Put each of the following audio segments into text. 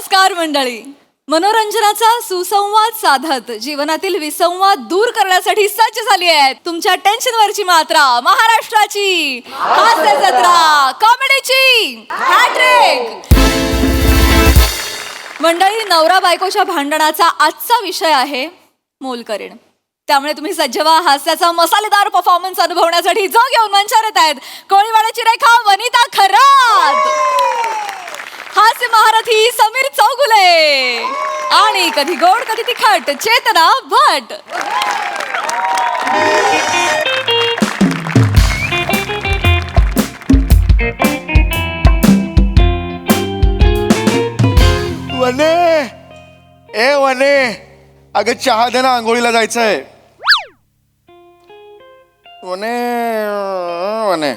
नमस्कार मंडळी. मनोरंजनाचा सुसंवाद साधत जीवनातील विसंवाद दूर करण्यासाठी सज्ज झाली आहे तुमच्या टेन्शनवरची मात्रा, महाराष्ट्राची हास्य जत्रा, कॉमेडीची हॅट्रिक. मंडळी, नवरा बायकोच्या भांडणाचा आजचा विषय आहे मोलकरीण. त्यामुळे तुम्ही सज्ज व्हा हास्याचा मसालेदार परफॉर्मन्स अनुभवण्यासाठी. जो घेऊन मंचावर येत आहेत कोळीवाड्याची रेखा वनिता खरात, हास्य महारथी समीर चौगुले आणि कधी गोड कधी तिखट चेतना भट. वने, ए वने, अगं चहा दे ना, आंघोळीला जायचंय. वने वने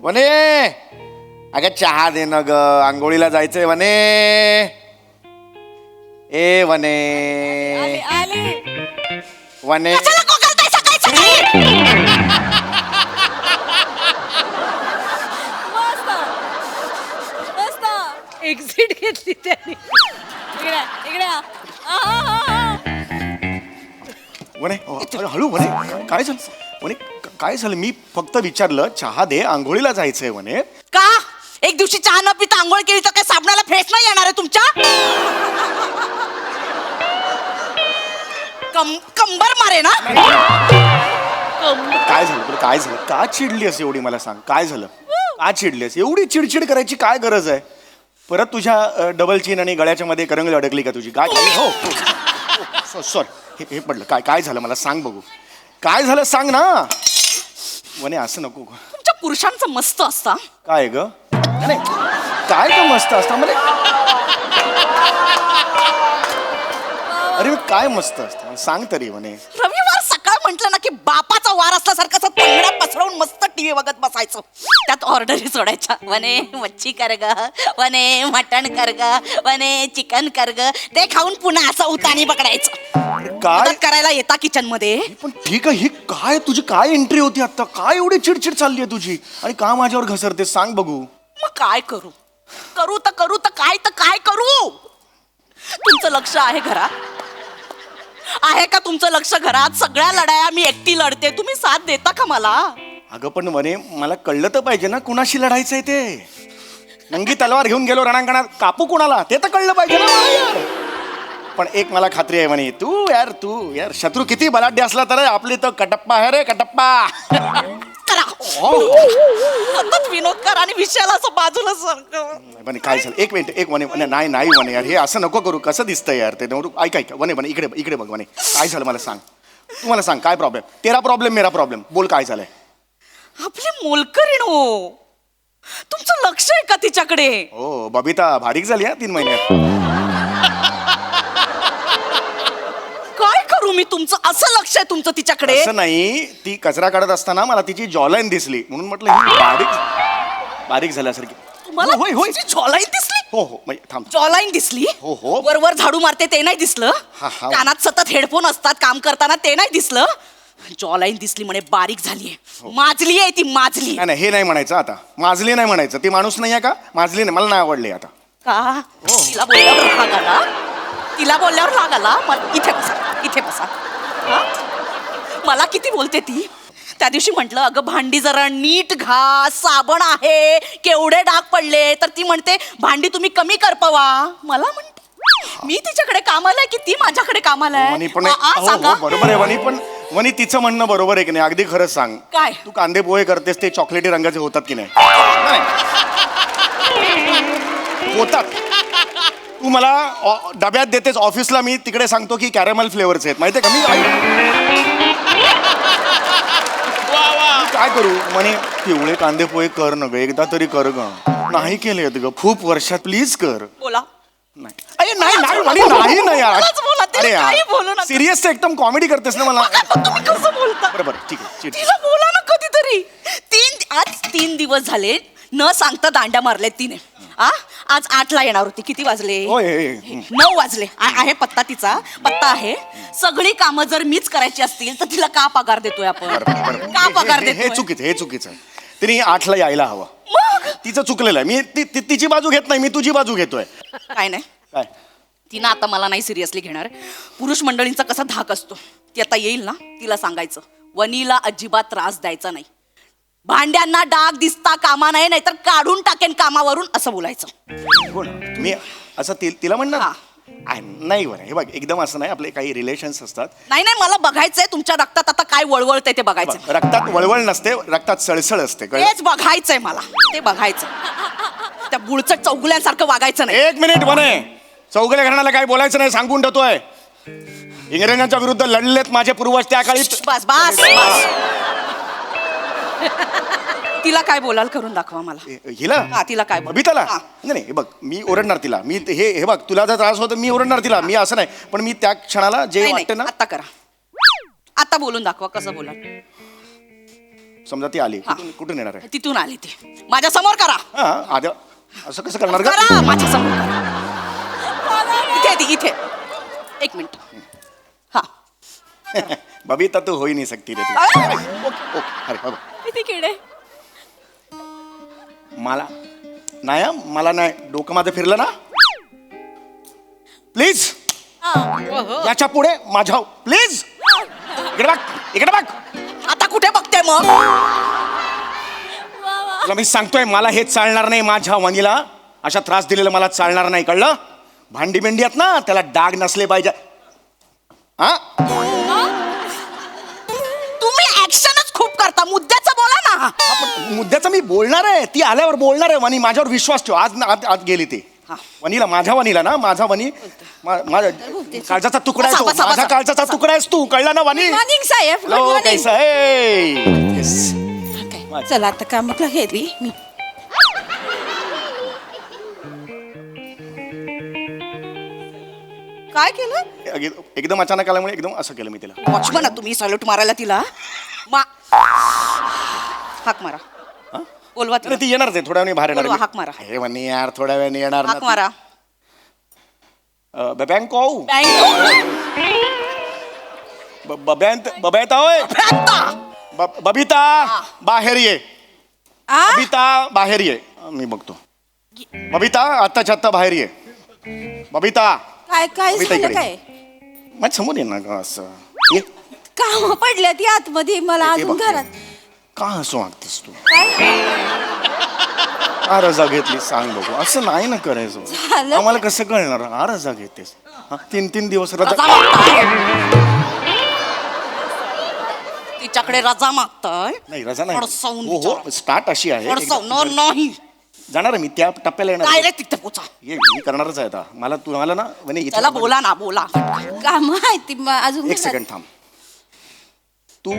वने, अगं चहा दे ना ग, आंघोळीला जायचंय वने. ए वने वने, एक्झिट घेतली त्यांनी. इकडे इकडे वने अरे हळू वने, काय झालं वने, काय झालं? मी फक्त विचारलं चहा दे, आंघोळीला जायचंय वने. का एक दिवशी चहा न पिता आंघोळ केली तर काय साबणाला फ्रेश नाही येणार आहे तुमच्या? कंबर मारे ना. काय झालं तुला? काय झालं? का चिडली असे एवढी? मला सांग, काय झालं? का चिडलीस? एवढी चिडचिड करायची काय गरज आहे? परत तुझ्या डबल चीन आणि गळ्याच्या मध्ये करंगळी अडकली का तुझी? काय हो सॉरी, हे पडलं. काय काय झालं मला सांग बघू. काय झालं सांग ना वने, असं नको. तुमच्या पुरुषांचं मस्त असता. काय ग? नाही काय का मस्त असतं मला? अरे काय मस्त असतं सांग तरी वने. रविवार सकाळ म्हटलं ना की बापाचा वार असल्यासारखं असं तंगड्या पसरवून मस्त टीव्ही बघत बसायचं. त्यात ऑर्डरी सोडायच्या. वने मच्छी कर ग, वने मटण कर ग, वने चिकन कर ग. ते खाऊन पुन्हा असं उतानी पकडायचं. काय मदत करायला येता किचन मध्ये. पण ठीक आहे, ही काय तुझी काय एंट्री होती आता? काय एवढी चिडचिड चालली आहे तुझी? आणि का माझ्यावर घसरते सांग बघू. मग काय करू? करू तर काय करू? तुमचं लक्ष आहे घरात? आहे का तुमचं लक्ष घरात? सगळ्या लढाया मी एकटी लढते, तुम्ही साथ देता का मला? अगं पण वने, मला कळलं तर पाहिजे ना कुणाशी लढायचंय ते. नंगी तलवार घेऊन गेलो रणांगणात, कापू कुणाला ते तर कळलं पाहिजे ना मला यार. पण एक मला खात्री आहे वने, तू यार शत्रू किती बलाढ्य असला तर आपली तो कटप्पा आहे रे, कटप्पा. करा. सतत विनोद करा आणि विषयाला असं बाजूला वने काय झालं? एक मिनिट, एक वने नाही वने यार, हे असं नको करू. कसं दिसतंय यार ते? ऐक वने इकडे बघ वने, काय झालं मला सांग. तू मला सांग काय प्रॉब्लेम? तेरा प्रॉब्लेम मेरा प्रॉब्लेम, बोल काय झालंय? आपली मोलकरीण हो, तुमचं लक्ष आहे का तिच्याकडे? हो, बबिता बारीक झाली हा 3 महिन्यात. काय करू मी? तुमचं असं लक्ष आहे तुमचं तिच्याकडे? असं नाही, ती कचरा काढत असताना मला तिची जॉलाईन दिसली म्हणून म्हटलं ही बारीक झाल्यासारखी. तुम्हाला होय जॉलाईन दिसली? हो म्हणजे थांब. जॉलाईन दिसली? हो. वर झाडू मारते ते नाही दिसलं? हा. कानात सतत हेडफोन असतात काम करताना ते नाही दिसलं? जॉलाईन दिसली म्हणे बारीक झालीये. माजली आहे ती, माजली. नाही हे नाही म्हणायचं आता. माजली नाही म्हणायचं. ती माणूस नाही आहे का? माजली नाही, मला नाही आवडली आता. का? तिला बोलल्यावर राग आला? तिला बोलल्यावर राग आला? इथे बसा. हा? मला किती बोलते ती. त्या दिवशी म्हटलं अगं भांडी जरा नीट घास, साबण आहे, केवढे डाग पडले. तर ती म्हणते भांडी तुम्ही कमी करपवा. मला म्हणते मी तिच्याकडे कामाला आहे की ती माझ्याकडे कामाला आहे? सांगा. बरोबर आहे वनी, पण वनी तिचं म्हणणं बरोबर आहे की नाही? अगदी खरंच सांग. काय? तू कांदे पोहे करतेस ते चॉकलेटी रंगाचे होतात की नाही? होतात. तू मला डब्यात देतेस ऑफिसला, मी तिकडे सांगतो की कॅरेमल फ्लेवरचे आहेत, माहितीये का? मी काय करू म्हणे? पिवळे कांदे पोहे कर न ग, एकदा तरी कर ग. नाही केले ग खूप वर्षात, प्लीज कर. बोला. नाही यार. अरे यार सिरियस एकदम कॉमेडी करतेस ना मला. तुम्ही कसं बोलता? बरोबर ठीक आहे. तिला बोला ना कधीतरी. आज 3 दिवस झाले न सांगता दांड्या मारले तिने. आज 8ला येणार होती. किती वाजले? 9 वाजले. आहे पत्ता, तिचा पत्ता आहे. सगळी कामं जर मीच करायची असतील तर तिला का पगार देतोय आपण? का पगार देतोय? हे चुकीचं आहे. तिने 8ला यायला हवं. मग तिचं चुकलेलं आहे. मी तिची बाजू घेत नाही, मी तुझी बाजू घेतोय. काय नाही काय ती ना आता मला नाही सिरियसली घेणार. पुरुष मंडळींचा कसा धाक असतो, ती आता येईल ना, तिला सांगायचं वनीला अजिबात त्रास द्यायचा नाही, भांड्यांना डाग दिसता कामा नाही, नाहीतर काढून टाकेन कामावरून, असं बोलायचं. कोण मी असं तिला म्हणणार हा. नाही बरं हे बघ एकदम असं नाही, आपले काही रिलेशन्स असतात. नाही नाही, मला बघायचंय तुमच्या रक्तात आता काय वळवळतंय ते बघायचं. बघ, रक्तात वळवळ नसते, रक्तात सळसळ असते, कळलं? तेच बघायचंय मला, ते बघायचं. त्या बुळचट चौगुल्यांसारखं वागायचं नाही. एक मिनिट म्हणे, चौगले घराण्याला काही बोलायचं नाही सांगून ठेवतोय. इंग्रजांच्या विरुद्ध लढलेत माझे पूर्वज त्या काळी. बस बस बस. तिला काय बोलाल करून दाखवा मला. हिला हा, तिला काय बोल- बबिताला हा. नाही नाही, हे बघ मी ओरडणार तिला. मी हे बघ तुला जर त्रास होतो मी ओरडणार तिला. मी असं नाही, पण मी त्या क्षणाला जे नाही, वाटतं ना, नाही, आता करा. आता बोलून दाखवा कसं बोला. समजा ती आली हा. कुठून येणार आहे? तिथून आली ती माझ्या समोर करा. हा आधी असं कसं करणार का? करा माझ्या समोर करा. इथे ती इथे. एक मिनिट. हा. बबिता तू होई नाही सकती रे तू. अरे! अरे बाबा किती किडे. मला नाही हं, मला नाही डोकं माझं फिरलं ना प्लीज याच्या पुढे माझ्या प्लीज इकडे बघ इकडे बघ. आता कुठे बघते मग. तुला मी सांगतोय मला हे चालणार नाही. माझ्या वनीला अशा त्रास दिलेला मला चालणार नाही, कळलं? भांडी बिंडी आहेत ना त्याला डाग नसले पाहिजे. हा तुम्ही ऍक्शनच खूप करता, मुद्द्याचं बोला ना. मुद्द्याचं मी बोलणार आहे, ती आल्यावर बोलणार आहे. वनी माझ्यावर विश्वास ठेव. आज आज गेली ती हा. वनीला, माझ्या वनीला ना, माझा वनी माझा काळजाचा तुकडा आहे तो. बसा, बसा, माझा बसा. काळजाचा तुकडा आहेस तू, कळला ना वनी? मॉर्निंग साहेब, गुड हॅलो मॉर्निंग. कैसा है? Yes. चला आता कामाला गेली मी. काय केलं. एकदम अचानक आल्यामुळे एकदम असं केलं मी तिला. वॉचमन तुम्ही सॅल्यूट मारायला तिला. हाक मारा. हा? बोलवा अरे तिला. ती येणार नाही थोड्या वेळाने बाहेर बोलवा, येणार. हाक मारा. हे वनी यार थोड्या वेळाने येणार हाक मारा. बँको बँक बबैता होय बबिता बाहेर ये. आ? बबिता बाहेर ये. मी बघतो. बबिता आत्ताच्या आत्ता बाहेर ये. बबिता काय काय बबिता झालं इकडे. काय. माझ्या समोर ये ना ग असं. ये काम पडल्या ती आतमध्ये मला हे अजून बघ. घरात. का असं वागतेस तू? काय हा रजा घेतली सांग बघू. असं नाही ना करायचं. झालं? आम्हाला कसं कळणार हा रजा घेतेस? हा, 3-3 दिवस रजा. तिच्याकडे रजा मागताय. नाही रजा अडसावून नाही. हो हो स्टार्ट अशी आहे. अडसवणार नाही. जाणार आहे मी त्या टप्प्याला येणार आहे. डायरेक्ट तिथे पोचा. ये मी करणारच आहे आता. मला तुम्हाला ना म्हणे इथे त्याला बोला ना, बोला. काम आहे ती अजून एक घरात. सेकंड थांब. तू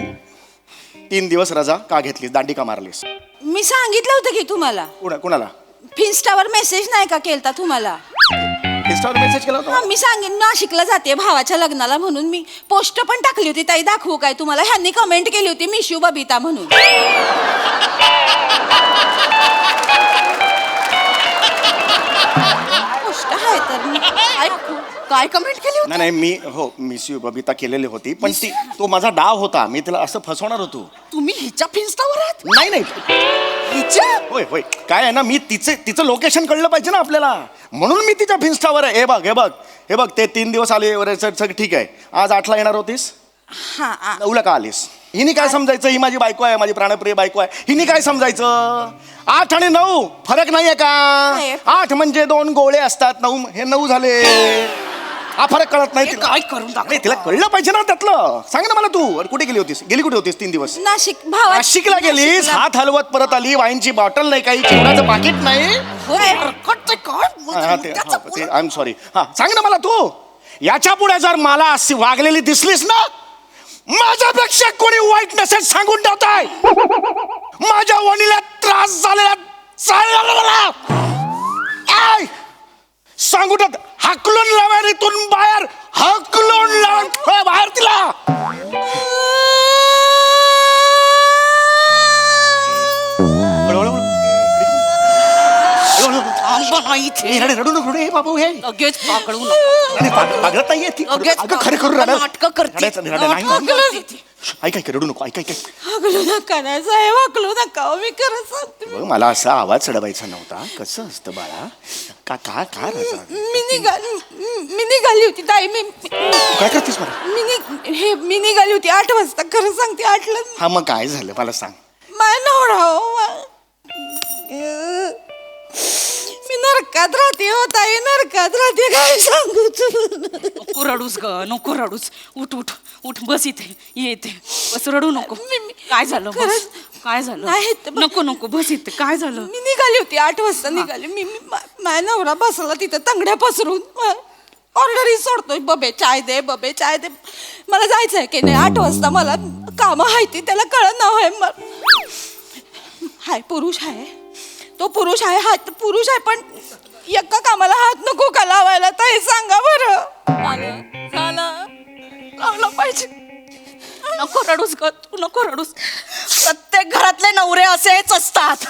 3 दिवस रजा का घेतलीस? दांडी का मारलीस? मी सांगितलं होतं की तुम्हाला. कुणाला? फिन्स्टावर मेसेज नाही का केलता तुम्हाला. इंस्टावर मेसेज केला हा, होता? मी सांगेन नाशिकला जाते भावाच्या लग्नाला म्हणून मी पोस्ट पण टाकली होती. ताई दाखवू काय तुम्हाला. ह्यांनी कमेंट केली होती मिशू बबिता म्हणून. पोस्ट आहे तर मी काय कमेंट केली होती. नाही नाही मी हो मिस यू बबिता केलेली होती, पण ती तो माझा डाव होता. मी तिला असं फसवणार होतो. तुम्ही हिच्या फिन्स्टावर आहात. नाही नाही हिच्या होय होय काय आहे ना, मी तिचं लोकेशन कळलं पाहिजे ना आपल्याला, म्हणून मी तिच्या फिन्स्टावर आहे. हे बघ हे बघ हे बघ ते 3 दिवस आले वगैरे सगळं ठीक आहे. आज 8ला येणार होतीस, हा 9ला का आलीस? हिने काय समजायचं? ही माझी बायको आहे, माझी प्राणप्रिय बायको आहे. हिने काय समजायचं? 8 आणि 9 फरक नाहीये का? आहे. 8 म्हणजे 2 गोळे असतात, 9 हे 9 झाले. हा फरक कळत नाही हे तिला. काय करून दाखव. नाही, तिला कळलं पाहिजे ना त्यातलं. सांग ना मला तू. अरे कुठे गेली होतीस? गेली कुठे होतीस 3 दिवस? नाशिक भावा. नाशिकला गेलीस, नाशिकला. हात हलवत परत आली. वाईनची बॉटल नाही, काही चिवड्याचं पाकिट नाही. होय. I am sorry. हा सांग ना मला तू. याच्या पुढे जर मला अशी वागलेली दिसलीस ना, माझ्यापेक्षा कोणी वाईट मेसेज सांगून ठेवताय. माझ्या वणीला त्रास झालेला सांगू ठेवत. हाकलून लावा इथून बाहेर. हाकलून लावा बाहेर तिला. रडू नको रे बाबू. हे लगेच पाकडू नको. पागळत नाहीये ती. लगेच अगं खरं करू रडा. नाटकं करते. नाटकं करते ती. ऐक ऐक रडू नको. ऐक ऐक हाकलू नका ना साहेब, हाकलू नका. मी खरं सांगते. बघ मला असा आवाज चढवायचा नव्हता. कसं असतं बाळा, काय काय राजा? मी निघाली होती ताई तू काय करतेस मला? मी निघाली होती 8 वाजता. खरं सांगते 8ला. हा मग काय झालं मला सांग. माझा नवरा हो. मी नरकात राहते हो ताई, नरकात राहते. काय सांगू तू? नको रडूस ग, नको रडूस. उठ उठ उठ, बस इथे, ये इथे बस, रडू नको. काय झालं? बस. काय झालं? नाही, नको नको, बस इथे. काय झालं? मी निघाली होती 8 वाजता निघाली. माझा नवरा बसला तिथं तंगड्या पसरून. ऑर्डरही सोडतोय, बबे चाय दे, बबे चाय दे. मला जायचंय की नाही 8 वाजता. मला कामं आहे ती, त्याला कळत नाव आहे. हाय पुरुष आहे, तो पुरुष आहे, हात पुरुष आहे, पण एका कामाला हात नको का लावायला? ताई सांगा बरं. लावलं पाहिजे. नको रडूस ग, तू नको रडूस. प्रत्येक घरातले नवरे असेच असतात.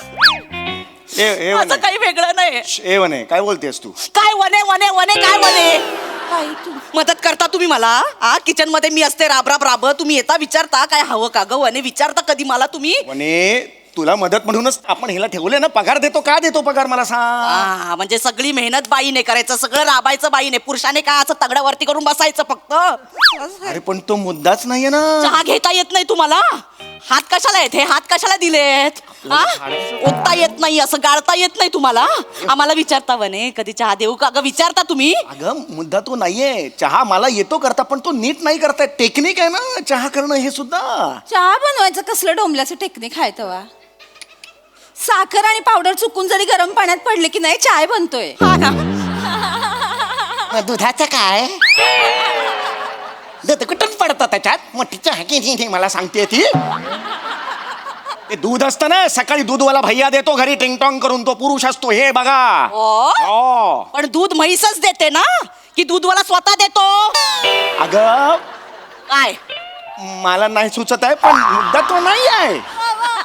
माझं काही वेगळं नाही. वने काय बोलतेस तू? काय वने वने वने, काय वने? ताई तू मदत करता तुम्ही मला? किचन मध्ये मी असते राब राब राब, तुम्ही येता विचारता काय हवं का ग? वने विचारता कधी मला तुम्ही? वने तुला मदत म्हणूनच आपण हिला ठेवले ना. पगार देतो का देतो पगार मला सांग. म्हणजे सगळी मेहनत बाईने करायचं, सगळं राबायचं बाईने. पुरुषाने काय असं तगड्यावरती करून बसायचं फक्त? अरे पण तो मुद्दाच नाहीये ना. चहा घेता येत नाही तुम्हाला? हात कशाला येत? हे हात कशाला दिलेत? ओतता येत नाही, असं गाळता येत नाही तुम्हाला? आम्हाला विचारता वने कधी चहा देऊ का ग? विचारता तुम्ही? अगं मुद्दा तो नाहीये. चहा मला येतो करता, पण तो नीट नाही करताय. टेक्निक आहे ना चहा करणं हे सुद्धा. चहा बनवायचं कसलं डोंबल्याचं टेक्निक आहे तेव्हा? साखर आणि पावडर चुकून जरी गरम पाण्यात पडले की नाही चाय बनतोय. हा ना. दुधाचं काय? दूध कुठून पडतं त्याच्यात? मोठी चहा की मला सांगते ती. ते दूध असतं ना, सकाळी दूधवाला भैया देतो घरी टिंगटॉंग करून. तो पुरुष असतो हे बघा. हो. पण दूध म्हैसच देते ना, की दूधवाला स्वतः देतो? अगं काय मला नाही सुचत आहे, पण मुद्दा तो नाही आहे.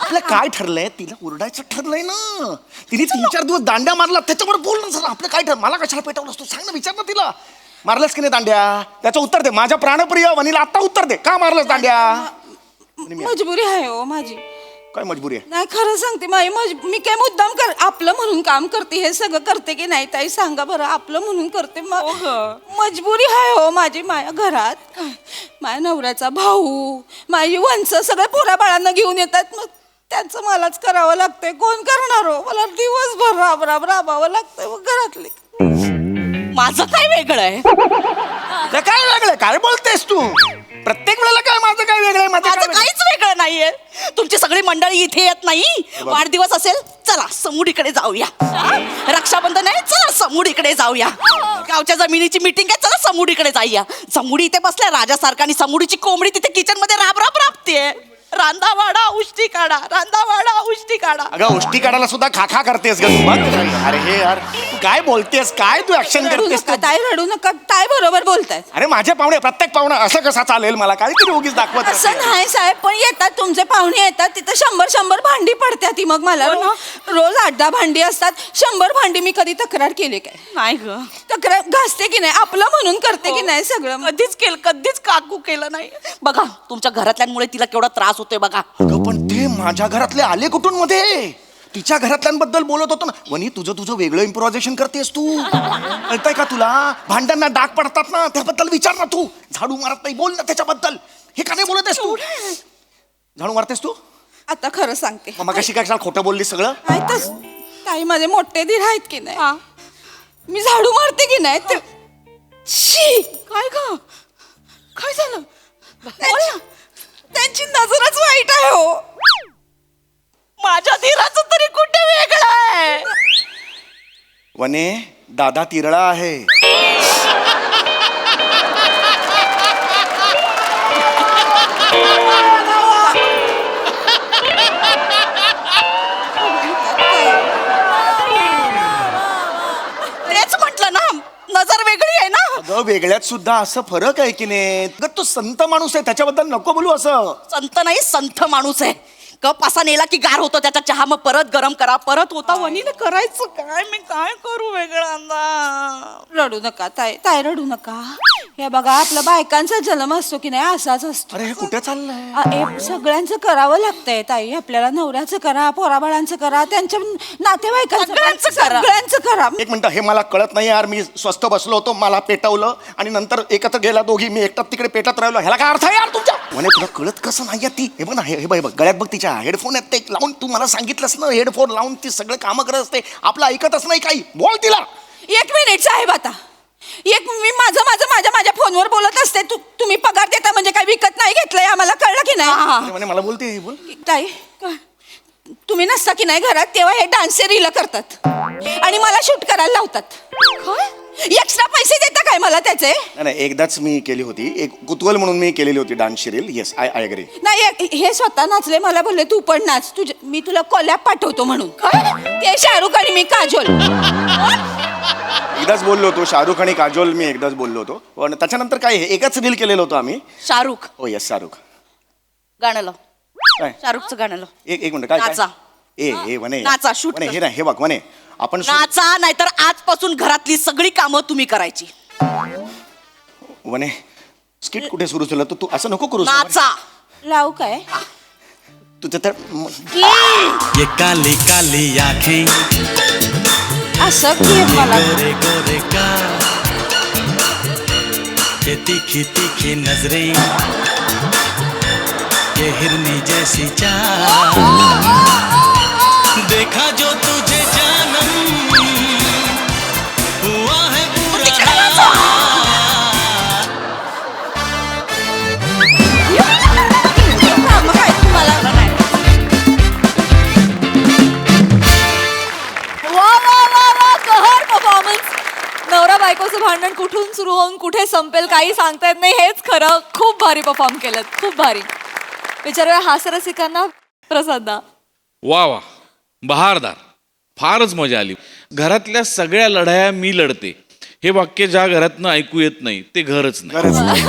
आपलं काय ठरलंय? तिला ओरडायचं ठरलंय ना. तिने 3-4 दिवस दांड्या मारला, त्याच्यावर बोल ना जरा. आपलं काय ठर? मला कशाला पेटवलंस तू? सांग ना, विचार ना तिला. मारलंस की नाही दांड्या? त्याचं उत्तर दे. माझ्या प्राणप्रिय वनीला आता उत्तर दे. का मारलंस दांड्या? मजबुरी आहे हो माझी. काय मजबुरी आहे? नाही खरं सांगते, मी काय मुद्दाम आपलं म्हणून काम करते, हे सगळं करते की नाही ताई सांगा बरं? आपलं म्हणून करते. मजबुरी आहे हो माझी. माझ्या घरात माझ्या नवऱ्याचा भाऊ, माझी वंश सगळ्या पोरा बाळांना घेऊन येतात. मग त्यांचं मलाच करावं लागतंय. कोण करणार हो? मला दिवसभर राबावं लागतंय. मग घरातले. माझं काय वेगळं आहे? काय वेगळं? काय बोलतेस तू? प्रत्येक वेळेला काय माझं काय वेगळं आहे? माझं काहीच वेगळं नाहीये. तुमची सगळी मंडळी इथे येत नाही. वाढदिवस असेल, चला समुडीकडे जाऊया. रक्षाबंधन आहे, चला समुडीकडे जाऊया. गावच्या जमिनीची मीटिंग आहे, चला समुडीकडे जाऊया. समुडी इथे बसल्या राजासारखा आणि समुडीची कोंबडी तिथे किचन मध्ये राब राबते. रांदा वाडा उष्टी काढा, रांदा वाडा उष्टी काढा. अगं उष्टी काढायला सुद्धा खाखा करतेस ग तू. अरे हे यार तू काय बोलतेस? काय तू ऍक्शन रडू करतेस? नका ताई, रडू नका ताई. बरोबर बोलताय. अरे माझे पाहुणे, प्रत्येक पाहुणा असं कसा चालेल? मला काहीतरी उगीच दाखवत असं असते. नाही साहेब, पण येतात तुमचे पाहुणे येतात तिथं 100 भांडी पडतात. ती मग मला रोज 8-10 भांडी असतात. 100 भांडी. मी कधी तक्रार केली काय? नाही ग, तक्रार घासते की नाही? आपलं म्हणून करते की नाही सगळं? कधीच काकू केलं नाही. बघा तुमच्या घरातल्यांमुळे तिला केवढा त्रास होतोय बघा. अगं पण ते माझ्या घरातले आले कुठून मध्ये? तिच्या घरातल्यांबद्दल बोलत होतो ना. वनी तुझं वेगळं इम्प्रोव्हायझेशन करतेस तू. कळतंय का तुला? भांड्यांना डाग पडतात ना, त्याबद्दल विचार ना तू. झाडू मारत नाही, बोल ना त्याच्याबद्दल. हे का नाही बोलतेस तू? झाडू मारतेस तू? आता खरं सांगते. मग कशी काय खोटं बोललीस सगळं? माहितच ताई माझे मोठे दीर आहेत की नाही, मी झाडू मारते की नाही ते शी. काय ग, काय झालं? त्यांची नजरच वाईट आहे हो. माझ्या धीराचं तरी कुठे वेगळं आहे? वने दादा तिरळा आहे. तेच म्हटलं ना, नजर वेगळी आहे ना. अगं वेगळ्यात सुद्धा असं फरक आहे की नाही? अगं तो संत माणूस आहे, त्याच्याबद्दल नको बोलू असं. संत नाही, संथ माणूस आहे. कप असा नेला की गार होतो त्याचा चहा, मग परत गरम करा, परत होता. वनीने करायचं काय? मी काय करू वेगळ्यांदा? रडू नका ताई, ताई रडू नका. हे बघा आपला बायकांचा जन्म असतो की नाही असाच असतो. अरे हे कुठे चाललंय? हे सगळ्यांचं करावं लागतंय ताई. आपल्याला नवऱ्याचं करा, पोराबाळांचं करा, त्यांच्या नातेवाईकांचं सगळ्यांचं करा. एक मिनिट, हे मला कळत नाही यार. मी स्वस्त बसलो होतो, मला पेटवलं आणि नंतर एकत्र गेला दोघी. मी एकटाच तिकडे पेटत राहिलो. ह्याला काय अर्थ आहे यार तुमच्या? म्हणे तुला कळत कसं नाही ती? हे बघ ना, हे बघ गळ्यात बघ तिच्या हेडफोन आहेत ते लावून. तू मला सांगितलंस ना हेडफोन लावून ती सगळं कामं करत असते. आपलं ऐकतच नाही काही. बोल तिला. 1 मिनिट साहेब, आता मी माझ्या फोनवर बोलत असते. तुम्ही पगार देता म्हणजे काय विकत नाही घेतलंय आम्हाला, कळलं की नाही? म्हणे मला बोलते. बोल. ताई तुम्ही नसता की नाही घरात तेव्हा हे डान्स रील करतात आणि मला शूट करायला लावतात. एक्स्ट्रा पैसे देता काय मला त्याचे? नाही, एकदाच मी केली होती. एक कुतूहल म्हणून मी केलेली होती dance reel. Yes, I agree. नाही, हे स्वतः नाचले. मला बोलले तू पण नाच, मी तुला कोलॅप पाठवतो म्हणून. ते शाहरुख आणि मी काजोल. एकदाच बोललो होतो. शाहरुख आणि काजोल मी एकदाच बोललो होतो. पण त्याच्यानंतर काय एकच रील केलेलं होतं आम्ही. शाहरुख हो येस, शाहरुख. गाणं लाव. काय? शाहरुखचं गाणं लाव. एक मिनिट, काय नाचा. ए म्हणे नाचा, shoot म्हणे कर. हे नाही, हे बघ म्हणे आपण नाचा, नाहीतर आजपासून घरातली सगळी कामं तुम्ही करायची. म्हणे स्किट कुठे सुरू झालं? तू असं नको करू. नाचा. लावू काय? तुझं तर ये काली काली आंखें, असं की मला गोरे गोरे का, ये तीखी तीखी नजरें, ये हिरनी जैसी चाल, देखा जो तुझे जानम हुआ है बुरा. मग काय तुम्हाला वा वा वा वा, कहर परफॉर्मन्स. नवरा बायकोचं भांडण कुठून सुरू होऊन कुठे संपेल काही सांगता येत नाही. हेच खरं. खूप भारी परफॉर्म केलं, खूप भारी. विचारूया हास्यरसिकांना. प्रसादा. वा वा, बहारदार. फारच मजा आली. घरातल्या सगळ्या लढाया मी लढते, हे वाक्य ज्या घरातनं ऐकू येत नाही ते घरच नाही. गरज नाही.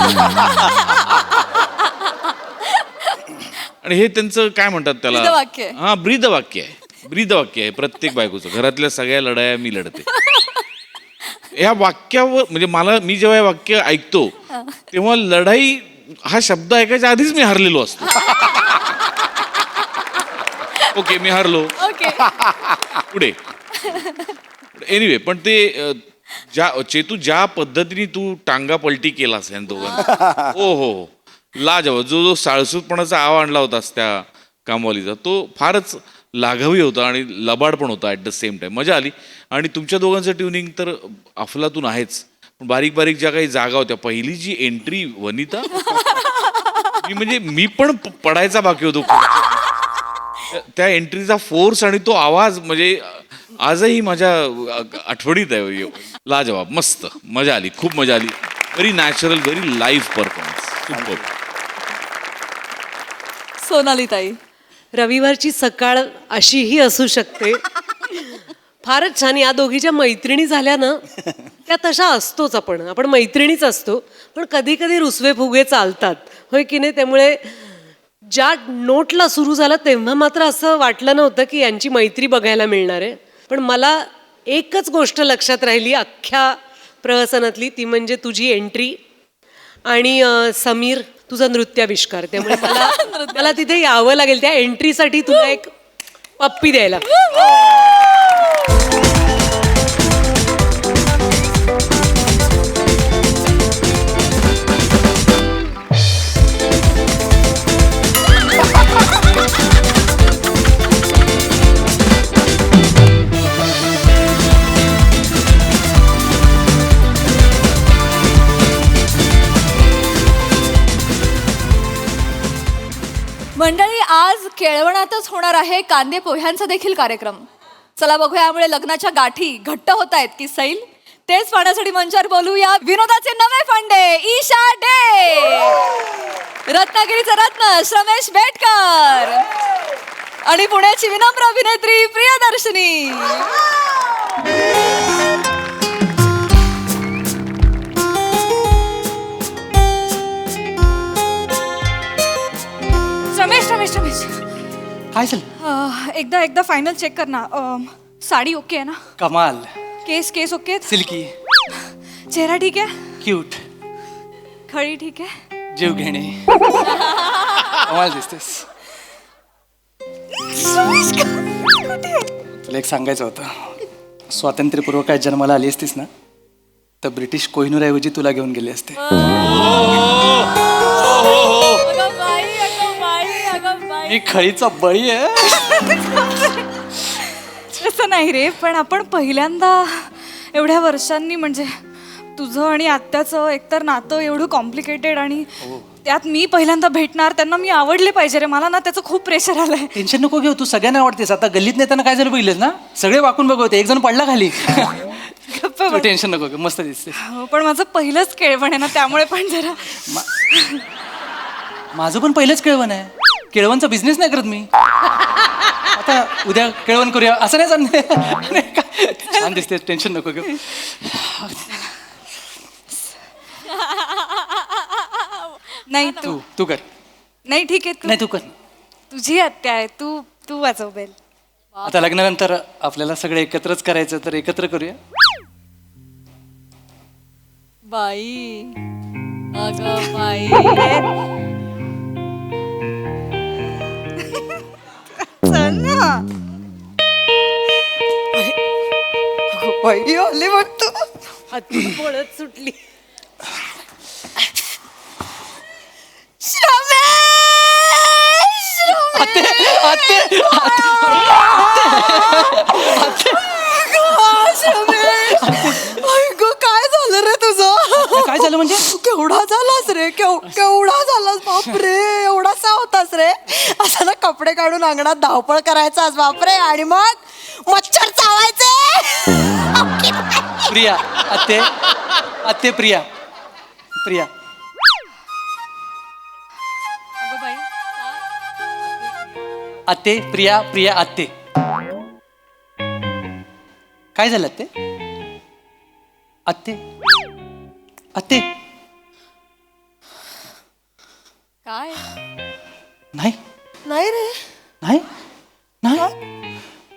आणि हे त्यांचं काय म्हणतात त्याला? ब्रीदवाक्य. हा, ब्रीदवाक्य आहे. ब्रीदवाक्य आहे प्रत्येक बायकोचं. घरातल्या सगळ्या लढाया मी लढते. या वाक्यावर म्हणजे मी जेव्हा हे वाक्य ऐकतो तेव्हा लढाई हा शब्द ऐकायच्या आधीच मी हरलेलो असतो. ओके, मी हरलो. ओके. पुढे. एनिवे, पण ते चेतू ज्या पद्धतीने तू टांगा पलटी केलास या दोघांना, हो, लाजवाब. जो साळसूतपणाचा आव आणला होतास त्या कामवालीचा, तो फारच लाघवी होता आणि लबाड पण होता ॲट द सेम टाइम. मजा आली. आणि तुमच्या दोघांचं ट्युनिंग तर अफलातून आहेच. पण बारीक बारीक ज्या काही जागा होत्या, पहिली जी एंट्री वनिता, मी पण पडायचा बाकी होतो. त्या एंट्रीचा फोर्स आणि तो आवाज म्हणजे आजही माझ्या आठवणीत आहे. लाजवाब, मस्त मजा आली, खूप मजा आली. Very natural, very live performance. Sonali ताई. रविवारची सकाळ अशीही असू शकते. फारच छान. या दोघीच्या मैत्रिणी झाल्या ना, त्या तशा असतोच. आपण मैत्रिणीच असतो. पण कधी कधी रुसवे फुगे चालतात, होय की नाही? त्यामुळे ज्या नोटला सुरू झाला तेव्हा मात्र असं वाटलं नव्हतं की यांची मैत्री बघायला मिळणार आहे. पण मला एकच गोष्ट लक्षात राहिली अख्ख्या प्रहसनातली, ती म्हणजे तुझी एंट्री आणि समीर तुझा नृत्याविष्कार. त्यामुळे मला तिथे यावं लागेल त्या एंट्रीसाठी तुला एक पप्पी द्यायला. मंडळी, आज केळवणातच होणार आहे कांदे पोह्यांचा देखील कार्यक्रम. चला बघूया यामुळे लग्नाच्या गाठी घट्ट होत आहेत की सैल. तेच पाहण्यासाठी मंचावर बोलूया विनोदाचे नवे फंडे ईशा डे, रत्नागिरीचा रत्न श्रमेश बेटकर आणि पुण्याची विनम्र अभिनेत्री प्रियदर्शनी. रमेश काय झालं? एकदा फायनल चेक कर ना. साडी ओके आहे ना? कमाल. केस ओके आहेत? सिल्की. चेहरा ठीक आहे? क्यूट. खळी ठीक आहे. जीव घेणे कमाल दिसतेस. तुला एक सांगायचं होतं, स्वातंत्र्यपूर्व काय जन्माला आली असतीस ना तर ब्रिटिश कोहिनूरऐवजी तुला घेऊन गेले असते. अगं बाई. मी खळीचा बळी आहे. तसं नाही रे, पण आपण पहिल्यांदा एवढ्या वर्षांनी म्हणजे तुझं आणि आत्याचं एकतर नातं एवढं कॉम्प्लिकेटेड आणि त्यात मी पहिल्यांदा भेटणार, त्यांना मी आवडले पाहिजे रे. मला ना त्याचं खूप प्रेशर आलंय. टेन्शन नको घेऊ, तू सगळ्यांना आवडतेस. आता गल्लीत नेताना काय झालं बघितलेस ना, सगळे वाकून बघवते, एक जण पडला खाली. तू टेन्शन नको घेऊ, मस्त दिसते. हो, पण माझं पहिलंच केळवण आहे ना, त्यामुळे पण जरा माझं पण पहिलंच केळवण आहे. केळवणचा बिझनेस नाही करत मी. आता उद्या केळवण करूया असं नाही चालणार. छान दिसते, टेन्शन नको घेऊ. नाही तू तू कर. नाही ठीक आहे, नाही तू कर. तुझी आत्या आहे, तू वाजव बेल. आता लग्नानंतर आपल्याला सगळे एकत्रच करायचं तर एकत्र करूया. बाई अगं बाई. चल ना. बाई आले वाटतं. हाती पळत सुटली. काय झालं रे तुझं? काय झालं म्हणजे? केवढा झालास रे, केवढा झालास बापरे. एवढासा होतास रे. असं ना कपडे काढून अंगणात धावपळ करायचास बापरे, आणि मग मच्छर चावायचे. प्रिया आत्ते, आत्ते प्रिया, प्रिया अगं बाई. आत्ते, प्रिया, प्रिया आत्ते. काय झालं आत्ते? आत्ते, आत्ते. काय नाही नाही रे, नाही नाही.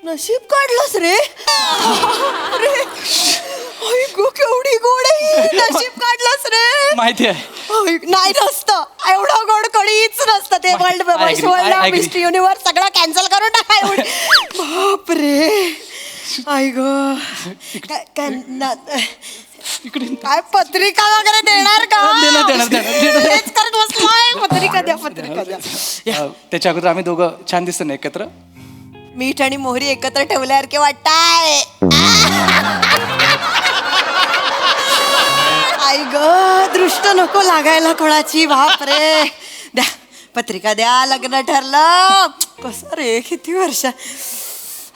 नशीब काढलंस रे. अरे, आई गो केवढी गोड आहे. नशीब काढलंस रे. माहिती आहे. नाही नसतं, एवढं गोड कधीच नसतं. ते I agree, I agree. Mister universe सगळं कॅन्सल करून टाकाय. बापरे. आई ग. इकडे काय पत्रिका वगैरे देणार का? देणार. तेच करत बसलोय. पत्रिका द्या, पत्रिका द्या. त्याच्या अगोदर आम्ही दोघं छान दिसतो ना एकत्र. मीठ आणि मोहरी एकत्र ठेवल्यासारखे वाटताय. आई ग, दृष्ट नको लागायला कोणाची. बापरे. द्या पत्रिका द्या. लग्न ठरलं. कसं रे, किती वर्ष.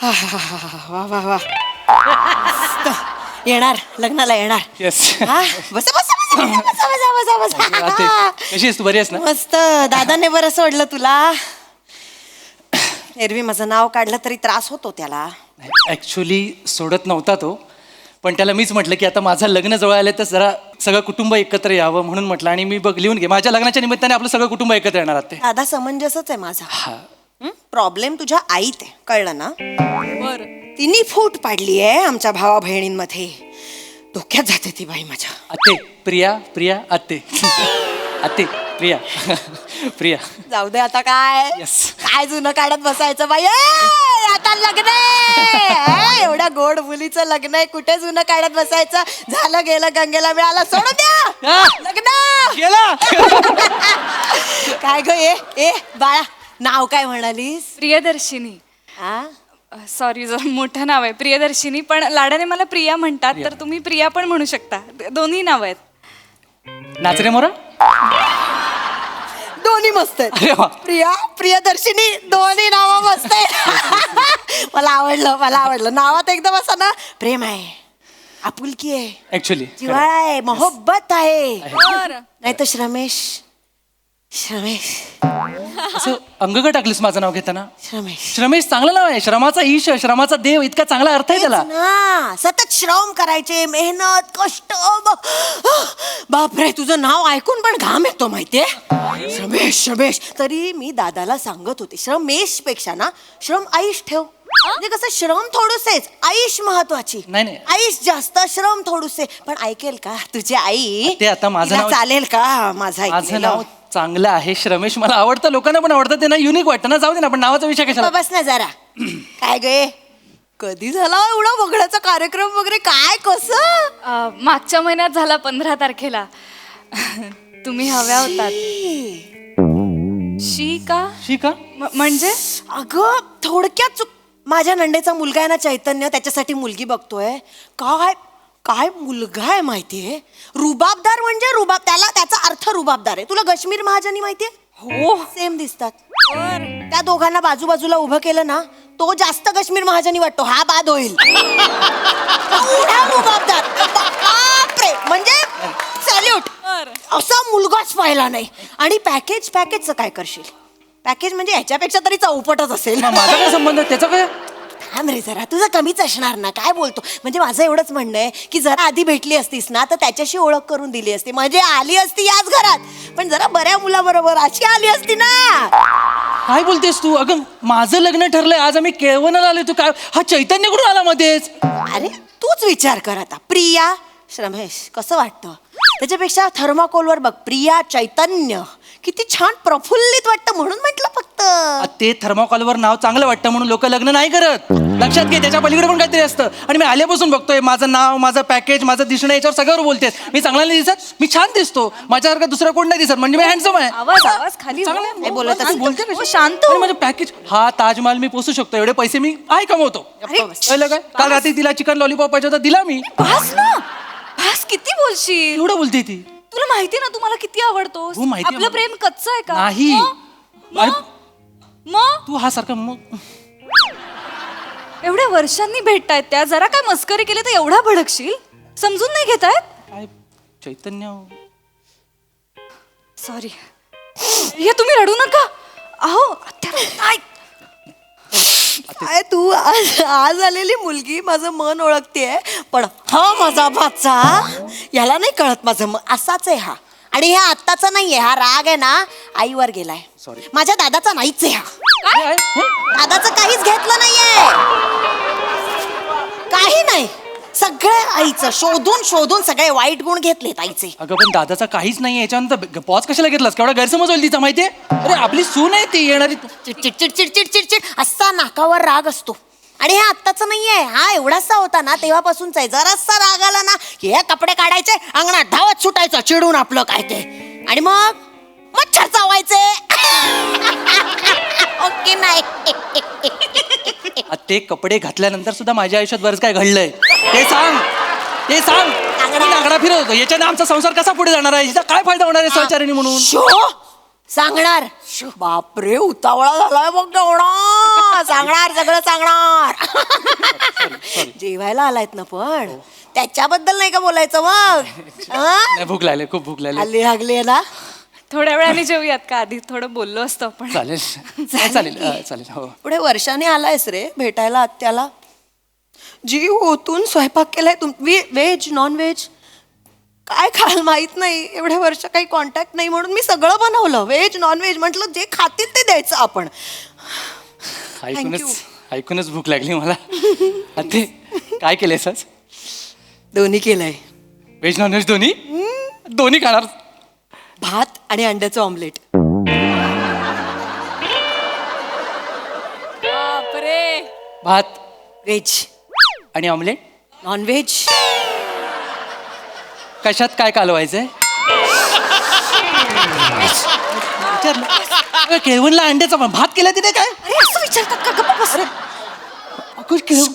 वा वा वा. येणार लग्नाला येणार. येस. हा, बसा बसा बसा बसा बसा बसा बसा. कशी आहेस तू? बरी आहेस ना? मस्त. दादाने बरं सोडलं तुला. एरवी माझं नाव काढलं तरी त्रास होतो त्याला. ऍक्च्युली सोडत नव्हता तो, पण त्याला मीच म्हटलं की आता माझं लग्न जवळ आलं तर जरा सगळं कुटुंब एकत्र यावं म्हणून म्हटलं. आणि मी बघ लिहून घे, माझ्या लग्नाच्या निमित्ताने आपलं सगळं कुटुंब एकत्र येणार आहात ते. दादा समंजसच आहे माझा. हा. प्रॉब्लेम तुझ्या आईत आहे, कळलं ना? बर. तिने फूट पाडली आहे आमच्या भावा बहिणींमध्ये. डोक्यात जाते ती बाई माझ्या. आत्ते, प्रिया, प्रिया आत्ते. आत्ते, प्रिया, प्रिया. जाऊ दे आता. काय Yes. काय जुनं काढत बसायचं बाई. ए, आता लग्न आहे. एवढ्या गोड मुलीचं लग्न आहे, कुठे जुनं काढत बसायचं. झालं गेलं, गंगेला मिळालं, सोडून द्या हा. लग्न. गेला. काय ग, ए बाळा, नाव काय म्हणालीस? प्रियदर्शिनी. हा? सॉरी, जरा मोठं नाव आहे प्रियदर्शिनी, पण लाडाने मला प्रिया म्हणतात, तर तुम्ही प्रिया पण म्हणू शकता. दोन्ही नाव आहेत. नाच रे मोरा. दोन्ही मस्त अरे आहेत. वा. प्रिया, प्रियदर्शिनी, दोन्ही नाव मस्त आहे. मला आवडलं. नावात एकदम असं ना प्रेम आहे, आपुलकी आहे, ऍक्च्युली जिव्हाळा आहे, मोहब्बत आहे. बर. नाही तर श्रमेश. असं अंगग टाकलीस माझं नाव घेताना. श्रमेश श्रमेश चांगलं नाव आहे. श्रमाचा ईश, श्रमाचा देव, इतका चांगला अर्थ आहे त्याला. ना, सतत श्रम करायचे, मेहनत, कष्ट. बापरे, तुझं नाव ऐकून पण घाम येतो माहितीये. श्रमेश. तरी मी दादाला सांगत होते, श्रमेश पेक्षा ना श्रम आईश ठेव. म्हणजे कसं श्रम थोडुसेच आईश महत्वाची नाही. आईश जास्त श्रम थोडुसे पण ऐकेल का तुझी आई ते आता माझं तिला नाव- चालेल का माझं माझं ऐकलेलं? नाव चांगलं आहे श्रमेश, मला आवडतं, लोकांना पण आवडतं, ते ना युनिक वाटतं ना. जाऊ दे ना, पण नावाचा विषय कशाला. बस ना जरा काय गे कधी झाला एवढा वगळ्याचा कार्यक्रम वगैरे काय कसं मागच्या महिन्यात झाला 15 तारखेला. तुम्ही हव्या होतात. शी का शी का? म्हणजे अगं थोडक्यात माझ्या नंडेचा मुलगा आहे ना चैतन्य, त्याच्यासाठी मुलगी बघतोय. काय काय मुलगा आहे माहितीये, रुबाबदार म्हणजे रुबाब, त्याचा अर्थ रुबाबदार आहे. तुला कश्मीर महाजनी माहितीये? हो सेम दिसतात. त्या दोघांना बाजूबाजूला उभं केलं ना, तो जास्त कश्मीर महाजनी वाटतो, हा बाद होईल. एवढा रुबाबदार, बापरे, म्हणजे सॅल्यूट. असा मुलगाच पाहिला नाही. आणि पॅकेजचं काय करशील? पॅकेज म्हणजे ह्याच्यापेक्षा तरी चौपटच असेल. माझा काय संबंध त्याचा काय? थांब रे जरा, तुझं कमीच असणार ना, काय बोलतो. म्हणजे माझं एवढंच म्हणणं आहे की जरा आधी भेटली असतीस ना तर त्याच्याशी ओळख करून दिली असती, म्हणजे आली असती याच घरात. पण जरा बऱ्या मुलाबरोबर अशी आली असती ना. काय बोलतेस तू? अगं माझं लग्न ठरलंय, आज आम्ही केळवणाला आलोय, तू काय हा चैतन्य कुठून आला मध्येच? अरे तूच विचार कर आता, प्रिया श्रमेश कसं वाटतं? त्याच्यापेक्षा थर्माकोलवर बघ, प्रिया चैतन्य किती छान प्रफुल्लित वाटतं, म्हणून म्हटलं फक्त. ते थर्माकॉलवर नाव चांगलं वाटतं म्हणून लोक लग्न नाही करत. लक्षात घे, त्याच्या पलीकडे पण काहीतरी असतं. आणि मी आल्यापासून बघतोय माझं नाव, माझं पॅकेज, माझं दिसणं, याच्यावर सगळ्यावर बोलतेस. मी चांगला नाही दिसत? मी छान दिसतो, माझ्यासारखा दुसरा कोण नाही दिसत, म्हणजे मी हँडसम आहे. आवाज खाली चांगलं आहे. काय बोलत असेल? बोलते हो, कशी? शांत आणि माझं पॅकेज, हा ताजमहाल मी पोसू शकतो, एवढे पैसे मी आहे कमवतो. कळलं काय? काल रात्री तिला चिकन लॉलीपॉप पाहिजे होता, दिला मी. बस ना, बस किती बोलशील. एवढं बोलते ती. तुला माहिती ना तू मला किती आवडतोस. हो, माहिती आहे आपलं मला. प्रेम कच्चं आहे का? नाही. मग तू हा सारखा मग एवढ्या वर्षांनी भेटतायत त्या, जरा काय मस्करी केली तर एवढा भडकशील? समजून नाही घेतायत? काय चैतन्य. सॉरी. हे तुम्ही रडू नका. अहो आत्या, काय तू आज आलेली मुलगी माझं मन ओळखतेय, पण हा माझा भाचा याला नाही कळत माझं मन असाच आहे हा. आणि हे आत्ताचा नाहीये, हा राग आहे ना आईवर गेलाय. Sorry. माझ्या दादाचा नाहीच आहे हा. काय? दादाचं काहीच घेतलं नाहीये, काही नाही. सगळे आईचं शोधून शोधून सगळे वाईट गुण घेतलेत आईचे. अगं पण दादाचा काहीच नाही याच्यानंतर पॉज कशाला घेतलास? केवढा गैरसमज होईल तिचा माहितीये? अरे आपली सून आहे ती येणारी. चिडचिड चिडचिड चिडचिड चिड असा नाकावर राग असतो. आणि हे आत्ताच नाहीये, हा एवढासा होता ना तेव्हापासूनचा आहे. जरासा राग आला ना की हे कपडे काढायचे, अंगणात धावत सुटायचं चिडून आपलं काय ते, आणि मग मच्छर चावायचे. ओके नाही. ते कपडे घातल्यानंतर सुद्धा माझ्या आयुष्यात बरंच काय घडलंय, ते सांग. ते सांग. आकडा फिरत होतो, याच्याने आमचा संसार कसा पुढे जाणार आहे, हिचा काय फायदा होणार आहे सहचारिणी म्हणून? शो सांगणार. बापरे उतावळा झालाय बघ एवढा. सांगणार, सगळं सांगणार. जेवायला आलायत ना, पण त्याच्याबद्दल नाही का बोलायचं मग? नाही, भूक लागली, खूप भूक लागली. हल्ली हगली ना. थोड्या वेळाने जेऊयात का? आधी थोडं बोललो असतो आपण. चालेल चालेल चालेल. हो. पुढे वर्षाने आलायस रे भेटायला आत्याला. जीव ओतून स्वयंपाक केलाय व्हेज नॉन व्हेज काय खाल माहित नाही, एवढ्या वर्ष काही कॉन्टॅक्ट नाही म्हणून मी सगळं बनवलं. व्हेज नॉन व्हेज म्हटलं जे खातील ते द्यायचं आपण. ऐकूनच भूक लागली मला. ते काय केलंयस आज? दोन्ही केलंय, व्हेज नॉन व्हेज दोन्ही. दोन्ही खाणार? भात आणि अंड्याचं ऑमलेट. बापरे. भात व्हेज आणि ऑमलेट. Non veg. कशात काय कालवायचंय? विचारलं. केळवणला अंड्याचा पण भात केला तिने काय? अरे असं विचारतात का? गप्पा बस.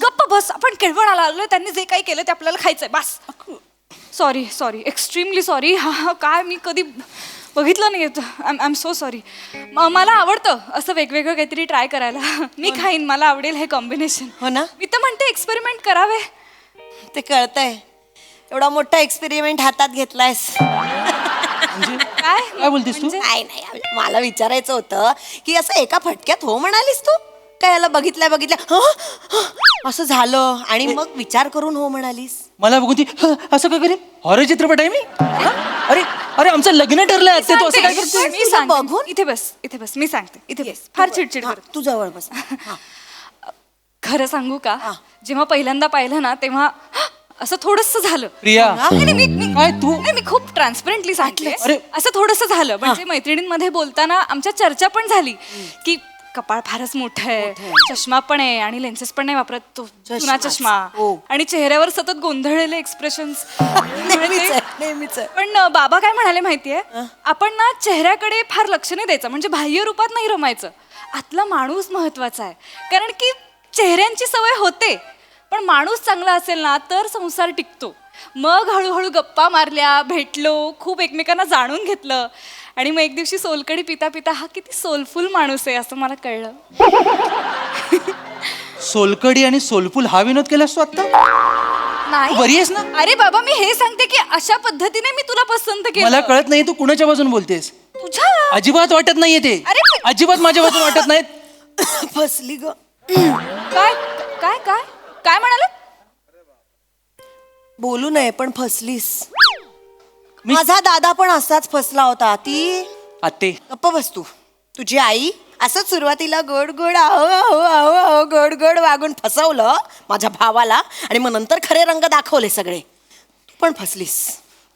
गप्प बस. आपण केळवणाला आलोय, त्यांनी जे काही केलं ते आपल्याला खायचंय बस. Sorry extremely sorry. हा काय मी कधी बघितलं नाही. I am so sorry. मला आवडतं असं वेगवेगळं काहीतरी ट्राय करायला. मी खाईन, मला आवडेल हे कॉम्बिनेशन. हो ना. मी तर म्हणते एक्सपेरिमेंट करावे. ते कळतंय, एवढा मोठा एक्सपेरिमेंट हातात घेतलायस. काय बोलतेस तू? नाही नाही, मला विचारायचं होतं की असं एका फटक्यात हो म्हणालीस तू काय? याला बघितल्या असं झालं आणि मग विचार करून हो म्हणालीस? मला बघून ती असं काय करेल? हॉरर चित्रपट आहे मी? अरे अरे आमचं लग्न ठरलंय आत्या, तू असं काय करते? मी सांगते. इथे बस मी सांगते. इथे बस. फार चिडचिड हा, करते. तू जवळ बस. खरं सांगू का जेव्हा पहिल्यांदा पाहिलं ना तेव्हा असं थोडस झालं. प्रिया. नाही, नाही, मी काय तू? नाही, मी खूप ट्रान्सपरंटली सांगते. अरे. असं थोडस झालं म्हणजे मैत्रिणींमध्ये बोलताना आमच्या चर्चा पण झाली की कपाळ फारच मोठं आहे, चष्मा पण आहे आणि लेन्सेस पण नाही वापरत तो जुना चष्मा हो. आणि चेहऱ्यावर सतत गोंधळलेले एक्सप्रेशन्स. नेहमीच आहे. पण बाबा काय म्हणाले माहितीये, आपण ना चेहऱ्याकडे फार लक्ष नाही द्यायचं, म्हणजे बाह्य रूपात नाही रमायचं, आतला माणूस महत्वाचा आहे. कारण की चेहऱ्यांची सवय होते, पण माणूस चांगला असेल ना तर संसार टिकतो. मग हळूहळू गप्पा मारल्या, भेटलो, खूप एकमेकांना जाणून घेतलं आणि मग एक दिवशी सोलकढी पिता पिता हा किती सोलफुल माणूस आहे असं मला कळलं. सोलकडी आणि सोलफुल हा विनोद केलास तू आता? नाही, बरी आहेस ना? अरे बाबा मी हे सांगते की अशा पद्धतीने मी तुला पसंत केलं. मला कळत नाही तू कुणाच्या बाजून बोलतेस. तुझ्या अजिबात वाटत नाहीये ते. अरे. अजिबात माझ्या बाजून वाटत नाहीत. फसली ग. काय काय काय काय म्हणाले? बोलू नये पण फसलीस. माझा दादा पण असाच फसला होता. ती आते गप्प बस तू. तुझी आई असंच सुरुवातीला गोड गोड आहो आहो आहो आहो गोड गोड वागून फसवलं माझ्या भावाला आणि मग नंतर खरे रंग दाखवले सगळे. तू पण फसलीस.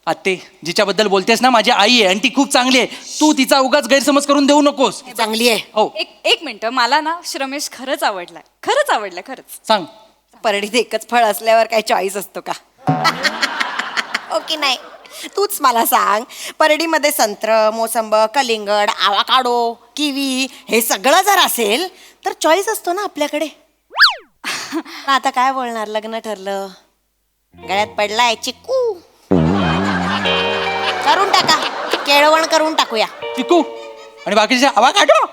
आते जिच्याबद्दल बोलतेस ना माझी आई आहे आणि ती खूप चांगली आहे. तू तिचा उगाच गैरसमज करून देऊ नकोस. चांगली आहे. हो एक मिनिट, मला ना श्रमेश खरंच आवडलाय, खरंच आवडलाय, खरंच. सांग. परडीत एकच फळ असल्यावर काही चॉईस असतो का? ओके नाही, तूच मला सांग. परडीमध्ये संत्र, मोसंब, कलिंगड, आवाकाडो, किवी हे सगळं जर असेल तर चॉईस असतो ना आपल्याकडे. पण आता काय बोलणार, लग्न ठरलं, गळ्यात पडलाय चिक्कू, करून टाका, केळवण करून टाकूया. चिकू आणि बाकीचे आवा काढो,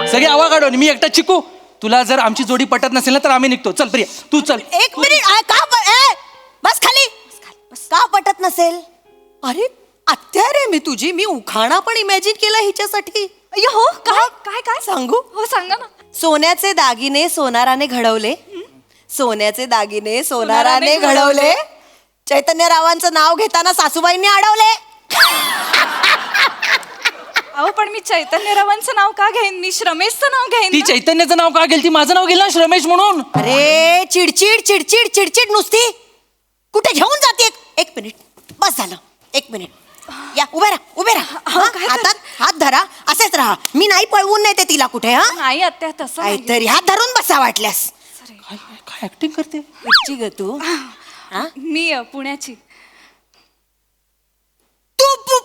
सगळे आवा काढो आणि मी एकटा चिकू. तुला जर आमची जोडी पटत नसेल ना तर आम्ही निघतो. चल प्रिया तू चल. एक मिनिट, बस खाली. का पटत नसेल? अरे आत्या रे मी तुझी, मी उखाणा पण इमॅजिन केला हिच्यासाठी. अय्यो, हो काय काय काय सांगू? हो सांगा ना. सोन्याचे दागिने सोनाराने घडवले, सोन्याचे दागिने सोनाराने घडवले, चैतन्यरावांचं नाव घेताना सासूबाईंनी अडवले. अहो पण मी चैतन्यरावांचं नाव का घेईन, मी श्रमेशचं नाव घेईन ती ना. चैतन्याचं नाव का घेईल? ती माझं नाव घेईल ना श्रमेश म्हणून. अरे चिडचिड चिडचिड चिडचिड नुसती. कुठे घेऊन जाते? एक मिनिट, बस झालं. एक मिनिट, या उभे राहा, उभे राहा. हातात हात धरा, असेच राहा. मी नाही पळवून नेते तिला कुठे. हा नाही आत्या तसं नाहीये. काहीतरी हात धरून बसा वाटल्यास. काय काय ऍक्टिंग करते? कुठची ग तू? मी पुण्याची. तू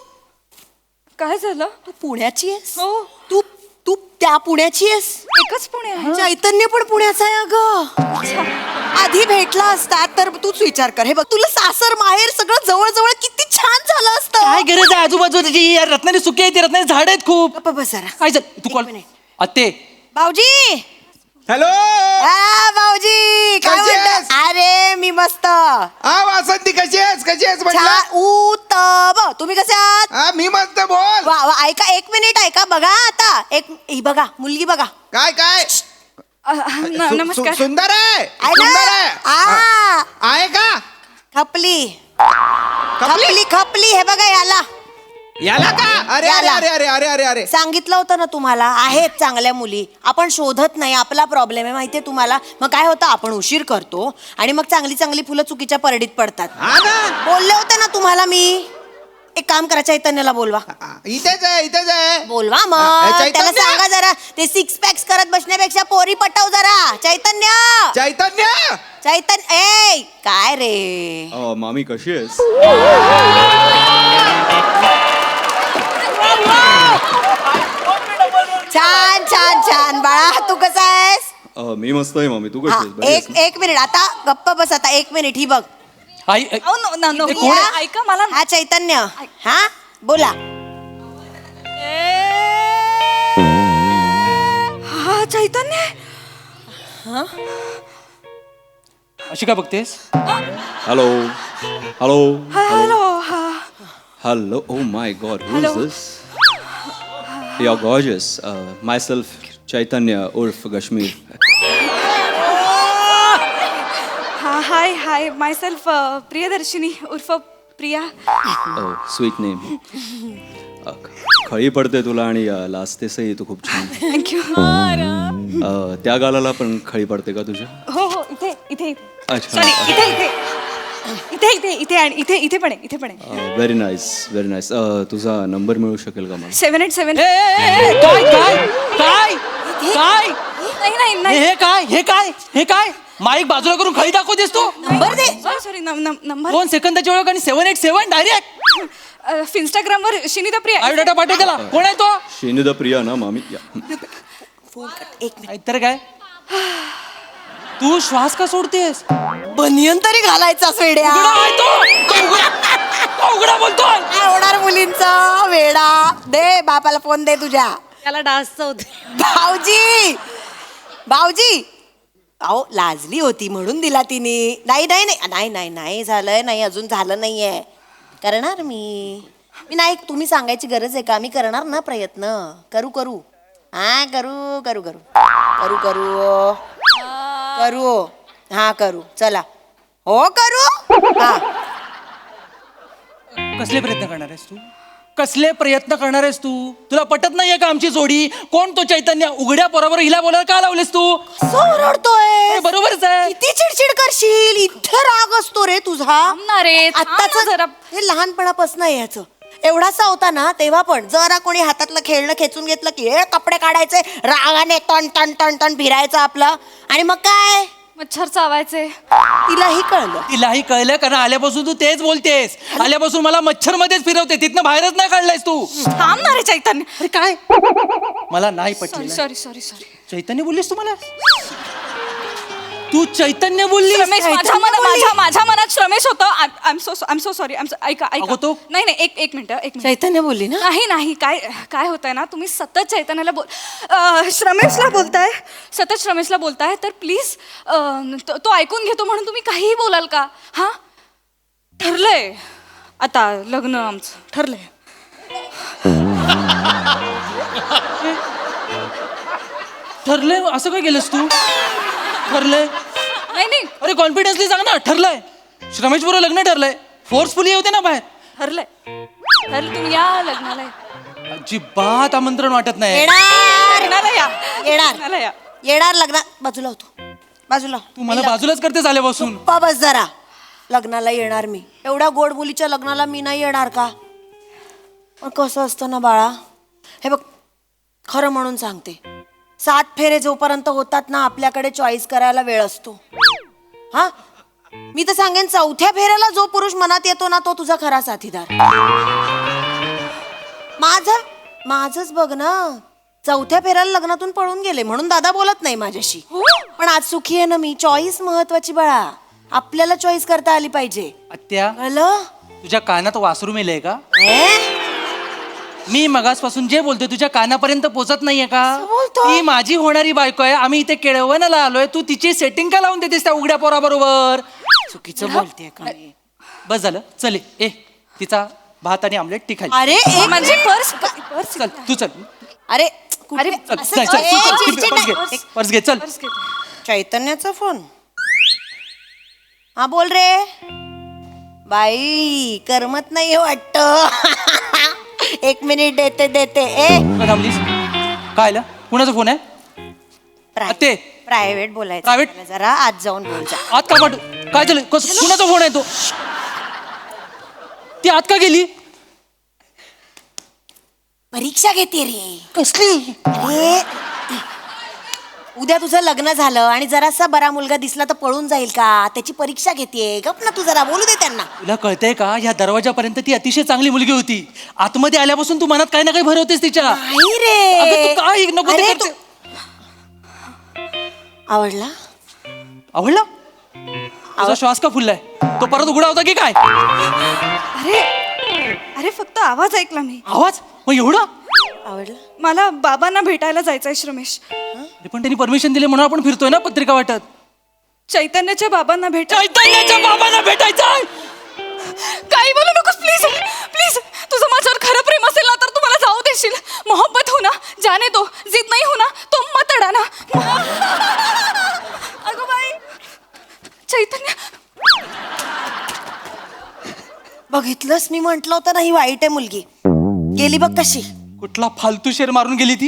काय झालं? तू पुण्याची आहेस? हो, तू तू त्या पुण्याची आहेस? एकच पुणे आहे. चैतन्य पण पुण्याचा आहे अगं. आधी भेटला असता तर तूच विचार कर. हे बघ, तुला सासर माहेर सगळं जवळ जवळ किती छान झालं असतं. काय गरज आहे आजूबाजूची? यार रत्नागिरी सुकी आहे ती, रत्नागिरी झाड आहेत खूप. गप्प बस जरा. काय झालं? तू एक कॉल. मिनिट. आत्ते भाऊजी. हॅलो. भाऊजी काय कशी आहेस? म्हणतात? अरे मी मस्त. वासंती कशी आहेस? कशी आहेस म्हटलं? छान उत्तम. तुम्ही कसे आहात? हा मी मस्त. बोल. वा वा, ऐका एक मिनिट, ऐका. बघा आता ही बघा मुलगी बघा. काय काय नमस्कार. सुंदर आहे. आहे सुंदर ना? आहे. आहे का? खपली खपली खपली. हे बघा याला याला का? अरे अरे याला. अरे अरे अरे अरे अरे सांगितलं होतं ना तुम्हाला, आहेत चांगल्या मुली. आपण शोधत नाही, आपला प्रॉब्लेम आहे माहितीये तुम्हाला. मग काय होतं, आपण उशीर करतो आणि मग चांगली चांगली फुलं चुकीच्या परडीत पडतात. हा ना. बोलले होते ना तुम्हाला मी. एक काम करा, चैतन्याला बोलवा. इथेच आहे, इथेच आहे. बोलवा मग. चैतन्य. त्याला सांगा जरा, ते सिक्स पॅक्स करत बसण्यापेक्षा पोरी पटव जरा. चैतन्य चैतन्य. चैतन्य ए काय रे. मामी कशी आहेस? छान छान छान बाळा, तू कसा आहेस? मी मस्त आहे मामी. तू कशी आहेस? बरी आहेस एक मिनिट, आता गप्प बस. आता एक मिनिट, ही बघ. आई अहो, नो, ते कोण आहे? ऐका मला. हा चैतन्य. हा बोला. हा चैतन्य. अशी का बघतेस? Hello. Hello. हॅलो. हा Hello. Oh my God. Who Hello. is this? You're gorgeous. Myself, Chaitanya Urf Kashmir. High high, my self Priyadarshini उर्फ प्रिया. Oh, sweet name. खळी पडते तुला आणि लाजतेसही तू खूप छान. थँक्यू. त्या गालाला पण खळी पडते का तुझ्या? हो हो इथे इथे अच्छा. सॉरी इथे इथे इथे इथे इथे आणि इथे इथे पण आहे इथे पण आहे. Very nice very nice. तुझा नंबर मिळू शकेल का मला? 787. काय काय काय काय नाही नाही नाही हे काय हे काय हे काय माईक बाजूला करून खळी दाखवतेस तू? नंबर दे. सॉरी नंबर 2 सेकंदाची ओळख आणि 787 डायरेक्ट. इंस्टाग्रामवर शिनिता प्रिया. बायोडाटा पाठव त्याला. कोण आहे तो? शेनी द प्रिया ना मामी? फोन कर एक मिनिट. तर काय तू श्वास का सोडतेस? बनियन तरी घालायचा वेड्या. उघडा आहे तो. तो उघडा बोलतोय. काय होणार मुलींचा वेडा. दे बापाला फोन दे तुझ्या. त्याला डान्सचं होते. भाऊजी भाऊजी अहो लाजली होती म्हणून दिला तिने. नाही नाही नाही नाही नाही नाही झालंय नाही अजून झालं नाहीये. करणार मी नाही. तुम्ही सांगायची गरज आहे का? मी करणार ना प्रयत्न. करू करू हा करू करू करू करू करू करू हा करू. चला हो करू हा. कसले प्रयत्न करणार आहेस तू? कसले प्रयत्न करणार आहेस तू? तुला पटत नाहीये का आमची जोडी? कोण तो चैतन्य? उघड्या पोरावर हिला बोलायला का लावलेस तू? ओरडतोय. बरोबरच आहे. किती चिडचिड करशील. इथं राग असतो रे तुझा. आत्ताच जरा हे लहानपणापासून आहे याचं. एवढासा होता ना तेव्हा पण जरा कोणी हातातलं खेळणं खेचून घेतलं की हे कपडे काढायचे रागाने टन टन टन टन फिरायचं आपलं. आणि मग काय मच्छर चावायचे. तिलाही कळलं. तिलाही कळलं कारण आल्यापासून तू तेच बोलतेस. आल्यापासून मला मच्छर मध्येच फिरवते. तिथनं बाहेरच नाही काढलायस तू. थांबणार आहे चैतन्य. अरे काय मला नाही सॉरी पटलं. Sorry sorry sorry. चैतन्य बोललीस तू मला? तू चैतन्य बोललीस? रमेश माझ्या मनात श्रमेश होतं. I am so sorry. ऐका अगं ऐका तो- नाही नाही एक मिनिट एक मिनिट. चैतन्य बोलली ना. नाही नाही काय काय होतंय ना तुम्ही सतत चैतन्याला श्रमेशला बोलताय. सतत श्रमेशला बोलताय तर प्लीज तो ऐकून घेतो म्हणून तुम्ही काहीही बोलाल का? हा ठरलंय आता लग्न आमचं ठरलंय. ठरलंय असं काय केलंस तू? ठरलंय? नाही नाही अरे कॉन्फिडन्सली सांग ना. ठरलंय श्रमेश बरोबर लग्न ठरलंय. फोर्सफुली होते ना बाहेर. ठरलंय ठरलं तुम्ही या लग्नाला. अजिबात आमंत्रण वाटत नाही. येणार लग्नाला या येणार लग्नाला या. येणार लग्नात. बाजूला होतो बाजूला. तू मला बाजूलाच करतेस आल्यापासून. पप्पा बस जरा. लग्नाला येणार मी. एवढ्या गोड मुलीच्या लग्नाला मी नाही येणार का? पण कसं असतं ना बाळा. हे बघ खरं म्हणून सांगते. 7 फेरे जोपर्यंत होतात ना आपल्याकडे चॉईस करायला वेळ असतो. हा मी तर सांगेन 4थ्या फेऱ्याला जो पुरुष मनात येतो ना तो तुझा खरा साथीदार. माझंच बघ ना. 4थ्या फेऱ्याला लग्नातून पळून गेले म्हणून दादा बोलत नाही माझ्याशी. पण आज सुखी आहे ना मी. चॉईस महत्वाची बाळा. आपल्याला चॉईस करता आली पाहिजे. आत्या कळलं? तुझ्या कानात वासरू मेलंय का? हे? मी मगासपासून जे बोलतोय तुझ्या कानापर्यंत पोचत नाहीये का? बोलतोय? ती माझी होणारी बायको आहे. आम्ही इथे केळवणाला आलोय. तू तिची सेटिंग का लावून देतेस त्या उघड्या पोराबरोबर? चुकीचं बोलते का मी? बस झालं. चल ए तिचा भात आणि आमलेट ती खाली. अरे एक म्हणजे पर्स चल तू चल. अरे अरे चल असं नाही, चल, तू चल. चिडचिड पर्स घे. नाही. पर्स घे चल. चैतन्याचा फोन. हा बोल रे. बाई करमत नाही वाटत. 1 मिनिट देते ए. का थांबलीस? काय आलं? कुणाचा फोन आहे? ते प्रायव्हेट बोलायचं. Private? मला जरा आज जाऊन बोल जा. आत का पाठव? काय झालं? कुणाचा फोन आहे तो? ती आत का गेली? परीक्षा घेते रे. कसली? अरे उद्या तुझं लग्न झालं आणि जरासा बरा मुलगा दिसला तर पळून जाईल का? त्याची परीक्षा घेते. गप ना तू जरा बोलू दे त्यांना. तुला कळतंय का? ह्या दरवाजापर्यंत ती अतिशय चांगली मुलगी होती. आतमध्ये आल्यापासून तू मनात काही ना काही भरवतेस तिच्या. नाही अगं रे. तू काय नको ते अरे करते? आवडला? आवडला? तुझा श्वास का फुललाय? तो परत उघडा होता की काय? अरे फक्त आवाज ऐकला मी. आवाज? मग एवढा? आवडला? मला बाबांना भेटायला जायचंय श्रमेश. अरे पण त्यांनी परमिशन दिले म्हणून आपण फिरतोय ना पत्रिका वाटत. चैतन्याच्या बाबांना चैतन्याच्या बाबांना भेटायचं. काही बोलू नकोस प्लीज प्लीज. तुझं माझ्यावर खरं प्रेम असेल ना तर तू मला जाऊ देशील. मोहब्बत हो ना जाने दो. जिद नाही हो ना तो मत अडाना. अगं बाई चैतन्य. बघितलंस मी म्हंटल होतं ना ही वाईट आहे मुलगी. गेली बघ कशी. कुठला फालतू शेर मारून गेली ती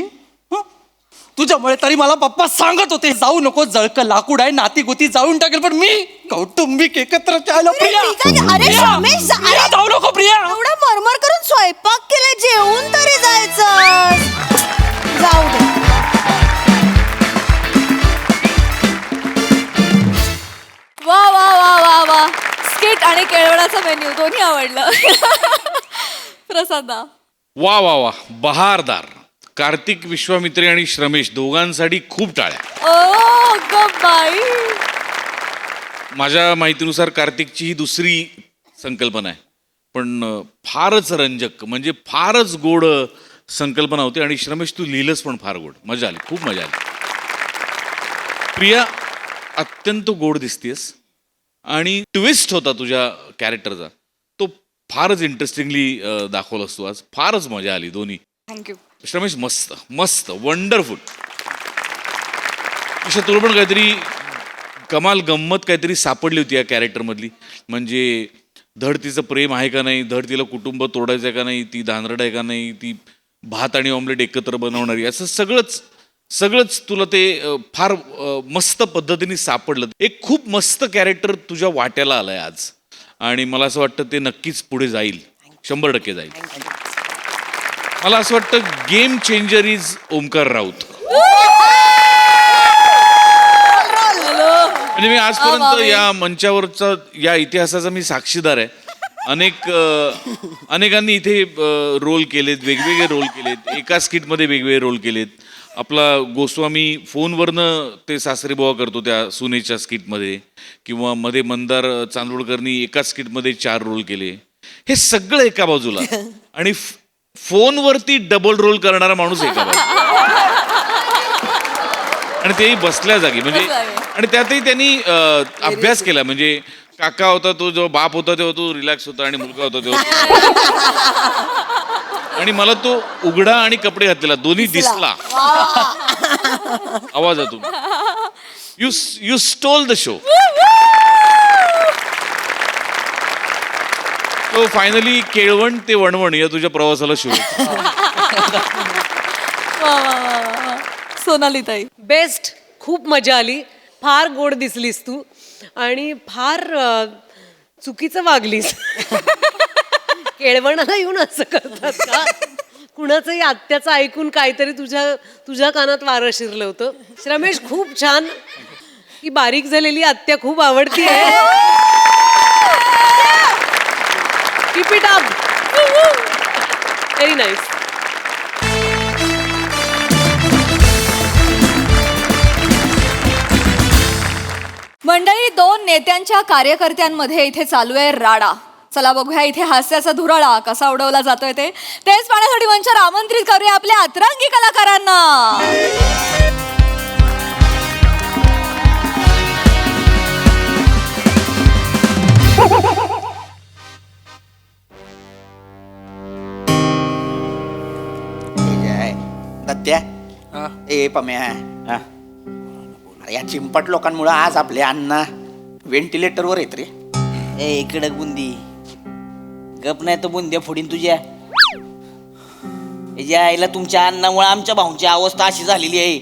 हं? तुझ्यामुळे तरी मला पप्पा सांगत होते जाऊ नको, जळकं लाकूड आहे, नाती गोती जाळून टाकेल, पण मी कौटुंबिक एकत्र चाललो. प्रिया, अरे प्रिया, रमेश, प्रिया, जाऊ नको प्रिया. एवढा मरमर करून स्वयंपाक केलाय, जेवून तरी जायचं. जाऊ दे. वा वा वा वा वा, स्किट आणि केळवणाचा मेन्यू दोन्ही आवडलं. प्रसादा. वा वा वा, बहारदार. कार्तिक, विश्वामित्री आणि श्रमेश दोघांसाठी खूप टाळ्या. ओ ग बाई. माझ्या माहितीनुसार कार्तिकची ही दुसरी संकल्पना आहे, पण फारच रंजक, म्हणजे फारच गोड संकल्पना होती. आणि श्रमेश, तू लिहिलंस पण फार गोड. मजा आली, खूप मजा आली. प्रिया, अत्यंत गोड दिसतेस आणि ट्विस्ट होता तुझ्या कॅरेक्टरचा, तो फारच इंटरेस्टिंगली दाखवलास तू आज. फारच मजा आली दोन्ही. थँक्यू. श्रमेश, मस्त मस्त, वंडरफुल. ईशा, तुला पण काहीतरी कमाल गंमत काहीतरी सापडली होती या कॅरेक्टरमधली. म्हणजे धड तिचं प्रेम आहे का नाही, धड तिला कुटुंब तोडायचं आहे का नाही, ती धानरड आहे का नाही, ती भात आणि ऑमलेट एकत्र बनवणारी, असं सगळंच तुला ते फार मस्त पद्धतीने सापडलं. एक खूप मस्त कॅरेक्टर तुझ्या वाट्याला आलंय आज, आणि मला असं वाटतं ते नक्कीच पुढे जाईल, 100% जाईल. मला असं वाटतं game changer is Omkar Raut. म्हणजे मी आजपर्यंत या मंचावरचा, या इतिहासाचा मी साक्षीदार आहे. अनेकांनी इथे रोल केलेत, वेगवेगळे रोल केलेत, एका स्किटमध्ये वेगवेगळे रोल केलेत. आपला गोस्वामी फोनवरनं ते सासरे बुवा करतो त्या सुनेच्या स्किटमध्ये, किंवा मध्ये मंदार चांदोडकरनी एका स्किटमध्ये 4 रोल केले. हे सगळं एका बाजूला, आणि फोनवरती डबल रोल करणारा माणूस एका बाजूला, आणि तेही बसल्या जागी. म्हणजे आणि त्यातही त्यांनी अभ्यास केला. म्हणजे काका होता तो, जेव्हा बाप होता तेव्हा तो रिलॅक्स होता, आणि मुलगा होता तेव्हा आणि मला तो उघडा आणि कपडे घातलेला दोन्ही दिसला आवाजातून. You stole the show. तो फायनली केळवण ते वणवण या तुझ्या प्रवासाला शुभेच्छा. वा वा वा वा. सोनाली ताई. बेस्ट. खूप मजा आली. फार गोड दिसलीस तू, आणि फार चुकीचं वागलीस. केळवणाला येऊन असं करतात का? कुणाचंही आत्याचं ऐकून काहीतरी तुझ्या कानात वारं शिरलं होतं. श्रमेश, खूप छान. ही बारीक झालेली आत्या खूप आवडती आहे. Keep it up. Very nice. मंडळी, 2 नेत्यांच्या कार्यकर्त्यांमध्ये इथे चालू आहे राडा. चला बघूया इथे हास्याचा धुराळा कसा उडवला जातोय तेच पाहण्यासाठी मंचावर आमंत्रित करूया आपल्या अतरंगी कलाकारांना. दत्त्या, ए पम्या, अरे या चिंपट लोकांमुळे आज आपले अण्णा व्हेंटिलेटरवर येत रे. ए इकडे बुंदी गप, नाही तर बुंद्या फोडीन तुझ्या. याच्या आईला तुमच्या अन्नामुळे आमच्या भाऊंची अवस्था अशी झालेली आहे.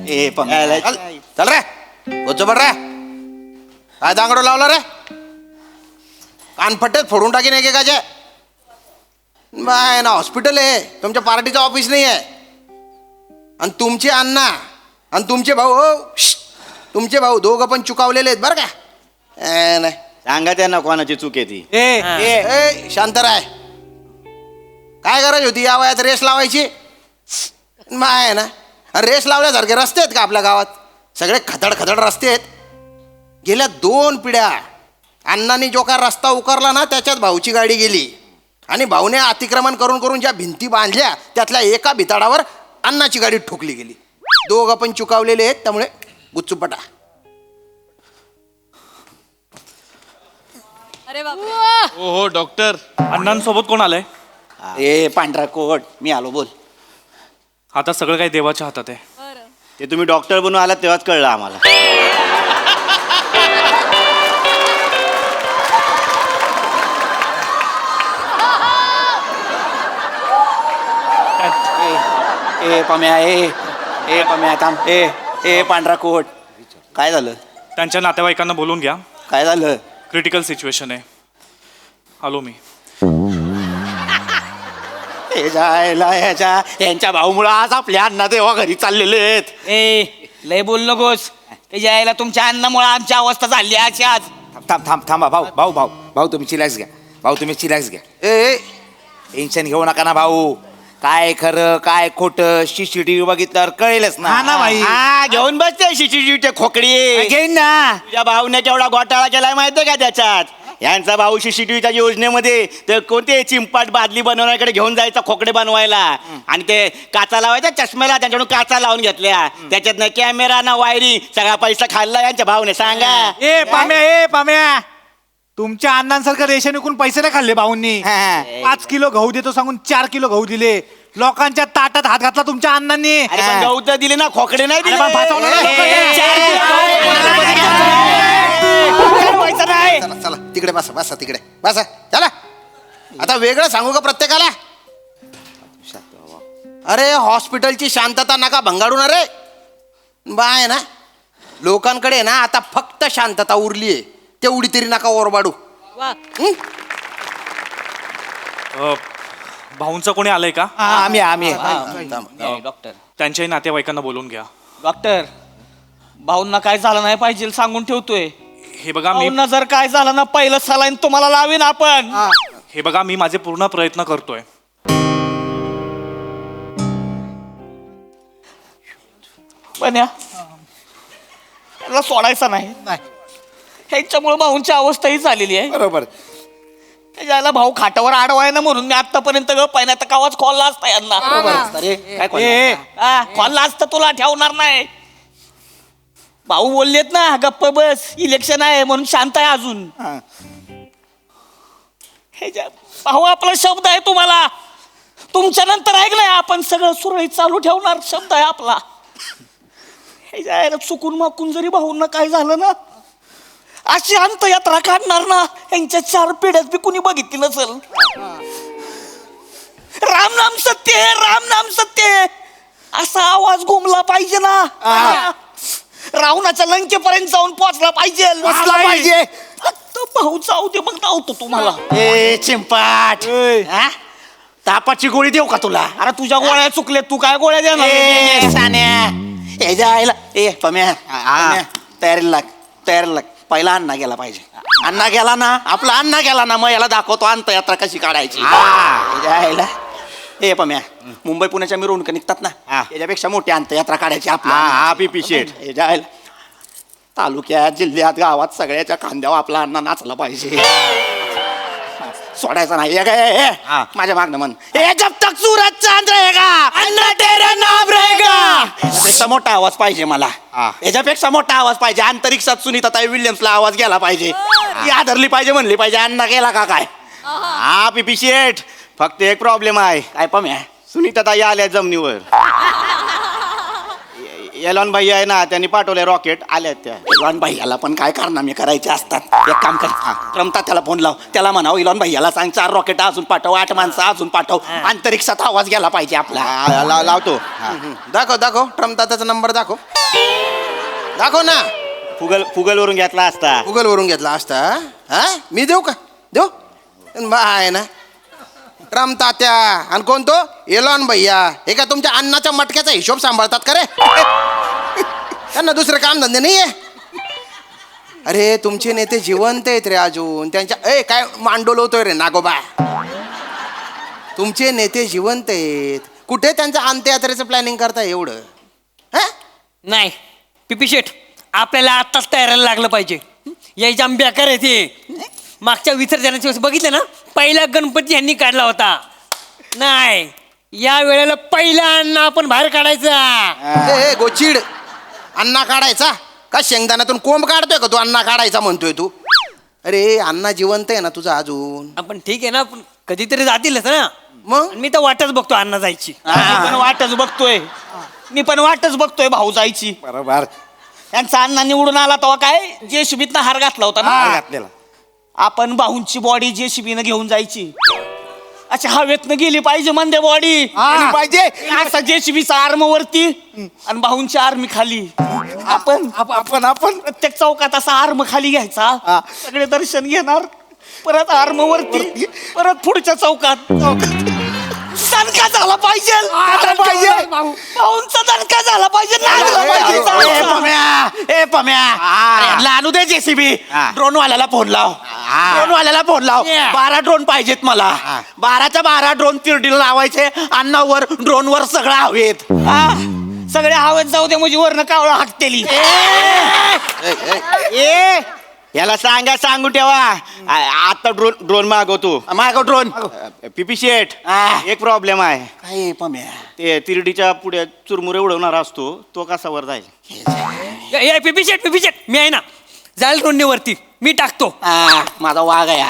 ए पम्या, चल रे, गोचो पड रे. काय दांगडो लावला रे? कानफट्टेत फोडून टाकीन एकेकाचे. बाय ना, हॉस्पिटल आहे, तुमच्या पार्टीचं ऑफिस नाही आहे. आणि तुमचे अण्णा आणि तुमचे भाऊ, तुमचे भाऊ दोघं पण चुकावलेले आहेत बरं का. नाही सांगा त्यांना कोणाची चूक आहे ती. ए शांत राय. काय गरज होती या वयात रेस लावायची? माय ना, रेस लावल्यासारखे रस्ते आहेत का आपल्या गावात? सगळे खदड खदड रस्ते आहेत. गेल्या 2 पिढ्या अण्णांनी जो का रस्ता उकारला ना, त्याच्यात भाऊची गाडी गेली, आणि भाऊने अतिक्रमण करून करून ज्या भिंती बांधल्या त्यातल्या एका भिताडावर अण्णाची गाडी ठोकली गेली. दोघं पण चुकावलेले आहेत, त्यामुळे गुच्चूपटा. अरे बापरे. हो डॉक्टर. अण्णांसोबत कोण आलंय? ए पांढरा कोट, मी आलो, बोल. आता सगळं काही देवाच्या हातात आहे. ते तुम्ही डॉक्टर बनून आलात तेव्हाच कळलं आम्हाला. ए पम्या ए पम्या थांब ए पांढरा कोट काय झालं? त्यांच्या नातेवाईकांना बोलून घ्या. काय झालं? क्रिटिकल सिच्युएशन आहे. आलो मी. हे जायला यांच्या भाऊमुळं आज आपल्या अण्णा देवा घरी चाललेले आहेत. ए लय बोल नकोस. यायला तुमच्या अन्नामुळे आमची अवस्था झाली अशी आज. थांबा भाऊ तुम्ही चिलॅक्स घ्या. ए टेन्शन घेऊ नका ना भाऊ. काय खरं काय खोटं CCTV बघितल्यावर कळेलच ना. हा ना भाई. हा घेऊन बसते शिशीची खोकडी. घेईन ना. तुझ्या भाऊने केवढा घोटाळा केलाय माहितीये का त्याच्यात? यांचा भाऊ CCTVच्या योजनेमध्ये ते कोणते चिंपाट बादली बनवण्याकडे घेऊन जायचा खोकडे बनवायला आणि ते काचा लावायचा चष्म्याला त्यांच्याकडून काचा लावून घेतल्या. त्याच्यात ना कॅमेरा ना वायरिंग सगळा पैसा खाल्ला यांच्या भाऊने. सांगा. ए पाम्या तुमच्या अण्णांसारखं रेशन विकून पैसे नाही खाल्ले भाऊंनी. 5 किलो गहू देतो सांगून 4 किलो गहू दिले. लोकांच्या ताटात हात घातला तुमच्या अण्णांनी. अरे पण गहू तर दिले ना, खोकडे नाही दिले. अरे पण फसवलं ना खोकडे. पैसा नाही. चला चला तिकडे बसा तिकडे बसा. चला आता वेगळं सांगू का प्रत्येकाला? अरे हॉस्पिटलची शांतता नका भंगाडून. अरे बाय ना लोकांकडे ना आता फक्त शांतता उरली आहे, तेवढी तरी नका ओरबाडू. भाऊंचं कोणी आलंय का? आम्ही डॉक्टर त्यांच्याही नातेवाईकांना बोलून घ्या. डॉक्टर भाऊंना काय झालं नाही पाहिजे सांगून ठेवतोय. हे बघा मी भाऊंना जर काय झालं ना पहिलं सलाईन तुम्हाला लावीन आपण. हे बघा मी माझे पूर्ण प्रयत्न करतोय. पण त्याला सोडायचं नाही. ह्यांच्यामुळे भाऊंची अवस्था ही झालेली आहे. बरोबर. त्याला भाऊ खाटावर आडवाय ना म्हणून मी आतापर्यंत गप्प तर कावाच खोलला असता यांना. अरे काय खोलला? खोलला असता तुला ठेवणार नाही. भाऊ बोललेत ना गप्प बस, इलेक्शन आहे म्हणून शांत आहे अजून. भाऊ आपला शब्द आहे तुम्हाला. तुमच्या नंतर ऐकलंय आपण सगळं सुरळीत चालू ठेवणार शब्द आहे आपला. हे जायला चुकून माकून जरी भाऊंना काय झालं ना अशी अंतयात्रा काढणार ना यांच्या 4 पिढ्यात बी कुणी बघितली नसेल. राम नाम सत्य, राम नाम सत्य असा आवाज घुमला पाहिजे ना. रावणाच्या लंकेपर्यंत जाऊन पोहोचला पाहिजे. फक्त भाऊ जाऊ दे मग धावतो तुम्हाला. ए चिंपाट तापाची गोळी देऊ का तुला? अरे तुझ्या गोळ्या चुकल्या, तू काय गोळ्या देणार? सान्या हे जायला ए पम्या तयारीला लाग. पहिला अण्णा गेला पाहिजे. अण्णा गेला ना, आपला अण्णा गेला ना, मग याला दाखवतो अंतयात्रा कशी काढायची. जायला ए पम्या मुंबई पुण्याच्या मिरवणुका निघतात ना, याच्यापेक्षा मोठी अंतयात्रा काढायची आपला. PP शेठ. हे जायला तालुक्यात जिल्ह्यात गावात सगळ्याच्या खांद्यावर आपला अण्णा नाचला पाहिजे. सोडायचं नाही. हे काय माझ्या मागणं म्हण, ए जब तक सूरज चांद रहेगा अन्ना तेरा नाम रहेगा. याच्यापेक्षा मोठा आवाज पाहिजे मला. याच्यापेक्षा मोठा आवाज पाहिजे. अंतरिक्षात सुनीताताई विल्यम्सला आवाज गेला पाहिजे. ती आदरली पाहिजे, म्हणली पाहिजे अण्णा गेला का काय. PP शेठ फक्त एक प्रॉब्लेम आहे. काय पम्या? सुनीताताई आल्या जमिनीवर. एलॉन भाई आहे ना, त्यांनी पाठवले रॉकेट, आल्यात त्या. इलॉन भैयाला पण काय कारनामे करायचे असतात. एक काम कर रमता त्याला फोन लाव. त्याला म्हणावं इलॉन भैयाला सांग 4 रॉकेट अजून पाठव, 8 माणसं अजून पाठव. अंतरिक्षात आवाज गेला पाहिजे आपला. लावतो. दाखव रमता त्याचा नंबर दाखव ना. फुगल वरून घेतला असता. गुगल वरून घेतला असता. हा मी देऊ का? देऊ आहे ना रमता त्या. आणि कोण तो? एलॉन भैया. हे का तुमच्या अन्नाच्या मटक्याचा हिशोब सांभाळतात का रे? त्यांना दुसरं काम धंदे नाहीये. अरे तुमचे नेते जिवंत आहेत रे अजून. त्यांच्या काय मांडोलवतोय रे नागोबा. तुमचे नेते जिवंत आहेत. कुठे त्यांचं अंत्ययात्रेचं प्लॅनिंग करताय एवढं? नाही पिपी शेठ आपल्याला आत्ताच तयारीला लागलं पाहिजे. यायच्या आंब्या करायचे. मागच्या विसर्जनाच्या वेळेस बघितलं ना, पहिला गणपती यांनी काढला होता. नाही या वेळेला पहिला अन्न आपण बाहेर काढायचा. गोचिड अण्णा काढायचा का? शेंगदाण्यातून कोंब काढतोय का तू? अण्णा काढायचा म्हणतोय तू? अरे अण्णा जिवंत आहे ना तुझा अजून. आपण ठीक आहे ना, पण कधीतरी जातीलच ना. मग मी तर वाटच बघतो अण्णा जायची. मी पण वाटच बघतोय भाऊ जायची. बरोबर. त्यांचा अण्णा निवडून आला तेव्हा काय जेसीबीतनं हार घातला होता ना. घातलेला. आपण भाऊंची बॉडी जेसीबीनं घेऊन जायची. अच्छा हवेतनं गेली पाहिजे म्हणते बॉडी पाहिजे असा जेसीबीचा आर्म वरती आणि भाऊंची आर्मी खाली. आपण प्रत्येक चौकात असा आर्म खाली घ्यायचा. सगळे दर्शन घेणार. परत आर्म वरती परत पुढच्या चौकात दणका झाला पाहिजे. भाऊंचा दणका झाला पाहिजे. ए पम्या आणू दे जेसीबी. ड्रोन वाल्याला फोन लाव. 12 ड्रोन पाहिजेत मला. 12च्या 12 ड्रोन तिरडीला लावायचे. अन्नावर ड्रोनवर सगळं हवेत. सगळे हवेत जाऊ दे म्हणजे वरनं कावळा हाकतेली. याला सांगू ठेवा. आता ड्रोन मागव ड्रोन. पिपी शेठ एक प्रॉब्लेम आहे. काय पम्या ते तिरडीच्या पुढे चुरमुरे उडवणारा असतो तो कसा वर जाईल. पिपी शेट मी आहे ना जाईल ड्रोनवरती मी टाकतो. माझा वाघ आहे.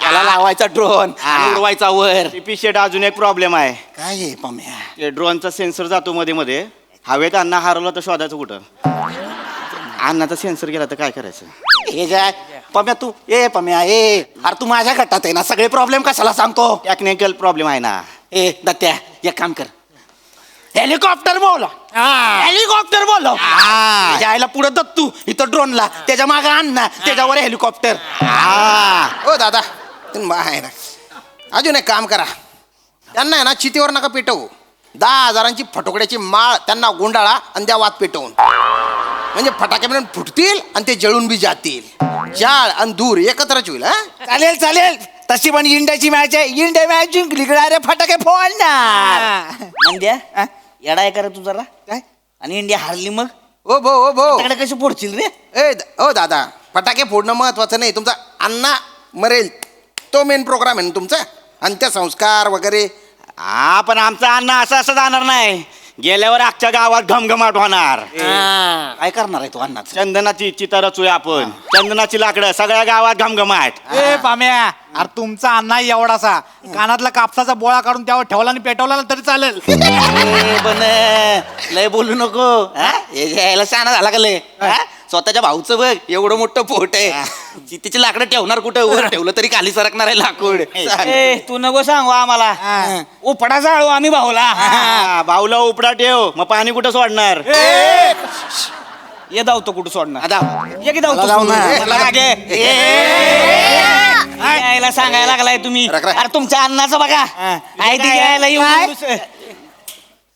त्याला लावायचा ड्रोन उडवायचा वर. पिपी शेठ अजून एक प्रॉब्लेम आहे. काय आहे पम्या ते ड्रोनचा सेन्सर जातो मध्ये मध्ये. हवेत अण्णा हरवला तर शोधायचं कुठं. अन्नाचा सेन्सर गेला तर काय करायचं. हे जाय पम्या तू पम्या अरे तू माझ्या गटात आहे ना. सगळे प्रॉब्लेम कशाला सांगतो. टेक्निकल प्रॉब्लेम आहे ना. दत्त्या एक काम कर. हेलिकॉप्टर बोला. हेलिकॉप्टर बोलव. जायला पुढे दत्तू इथं ड्रोनला त्याच्या मागे अण्णा त्याच्यावर हेलिकॉप्टर. हो दादा तुम्ही आहे ना. अजून एक काम करा. त्यांना आहे ना चितीवर नका पेटवू. 10,000ची फटोकड्याची माळ त्यांना गुंडाळा आणि द्या वात पेटवून. म्हणजे फटाके पण फुटतील आणि ते जळून बी जातील. जाळ आणि दूर एकत्रच होईल. चालेल तशी पण इंडियाची मॅच आहे. इंडिया मॅच जिंकली रे फटाके फोडणार. मंद्या येडा आहे का रे तू जरा काय. आणि इंडिया हारली मग ओ भो कशी फोडशील रे. ओ दादा फटाके फोडणं महत्वाचं नाही. तुमचा अण्णा मरेल तो मेन प्रोग्राम आहे ना तुमचा. अंत्यसंस्कार वगैरे. पण आमचा अण्णा असं जाणार नाही. गेल्यावर अख्ख्या गावात घमघमाट होणार. काय करणार आहे तो अण्णा. चंदनाची चिता रचूया आपण. चंदनाची लाकडं सगळ्या गावात घमघमाट. ए पाम्या अरे तुमचा अण्णा एवढासा कानातला कापसाचा बोळा काढून त्यावर ठेवला आणि पेटवला ना तरी चालेल. पण लय बोलू नको. यायला शहाणा झाला का लय. स्वतःच्या भाऊचं बघ एवढं मोठं पोट आहे. चितीची लाकडं ठेवणार कुठं. वर ठेवलं तरी खाली सरकणार आहे लाकूड. तू नको सांगू आम्हाला. उपडा जाळू आम्ही भाऊला. भाऊला उपडा ठेव मग पाणी कुठं सोडणार. ये धावतो कुठं सोडणार. ये की धावतो. यायला सांगायला लागलाय तुम्ही. अरे तुमच्या अन्नाचं बघा.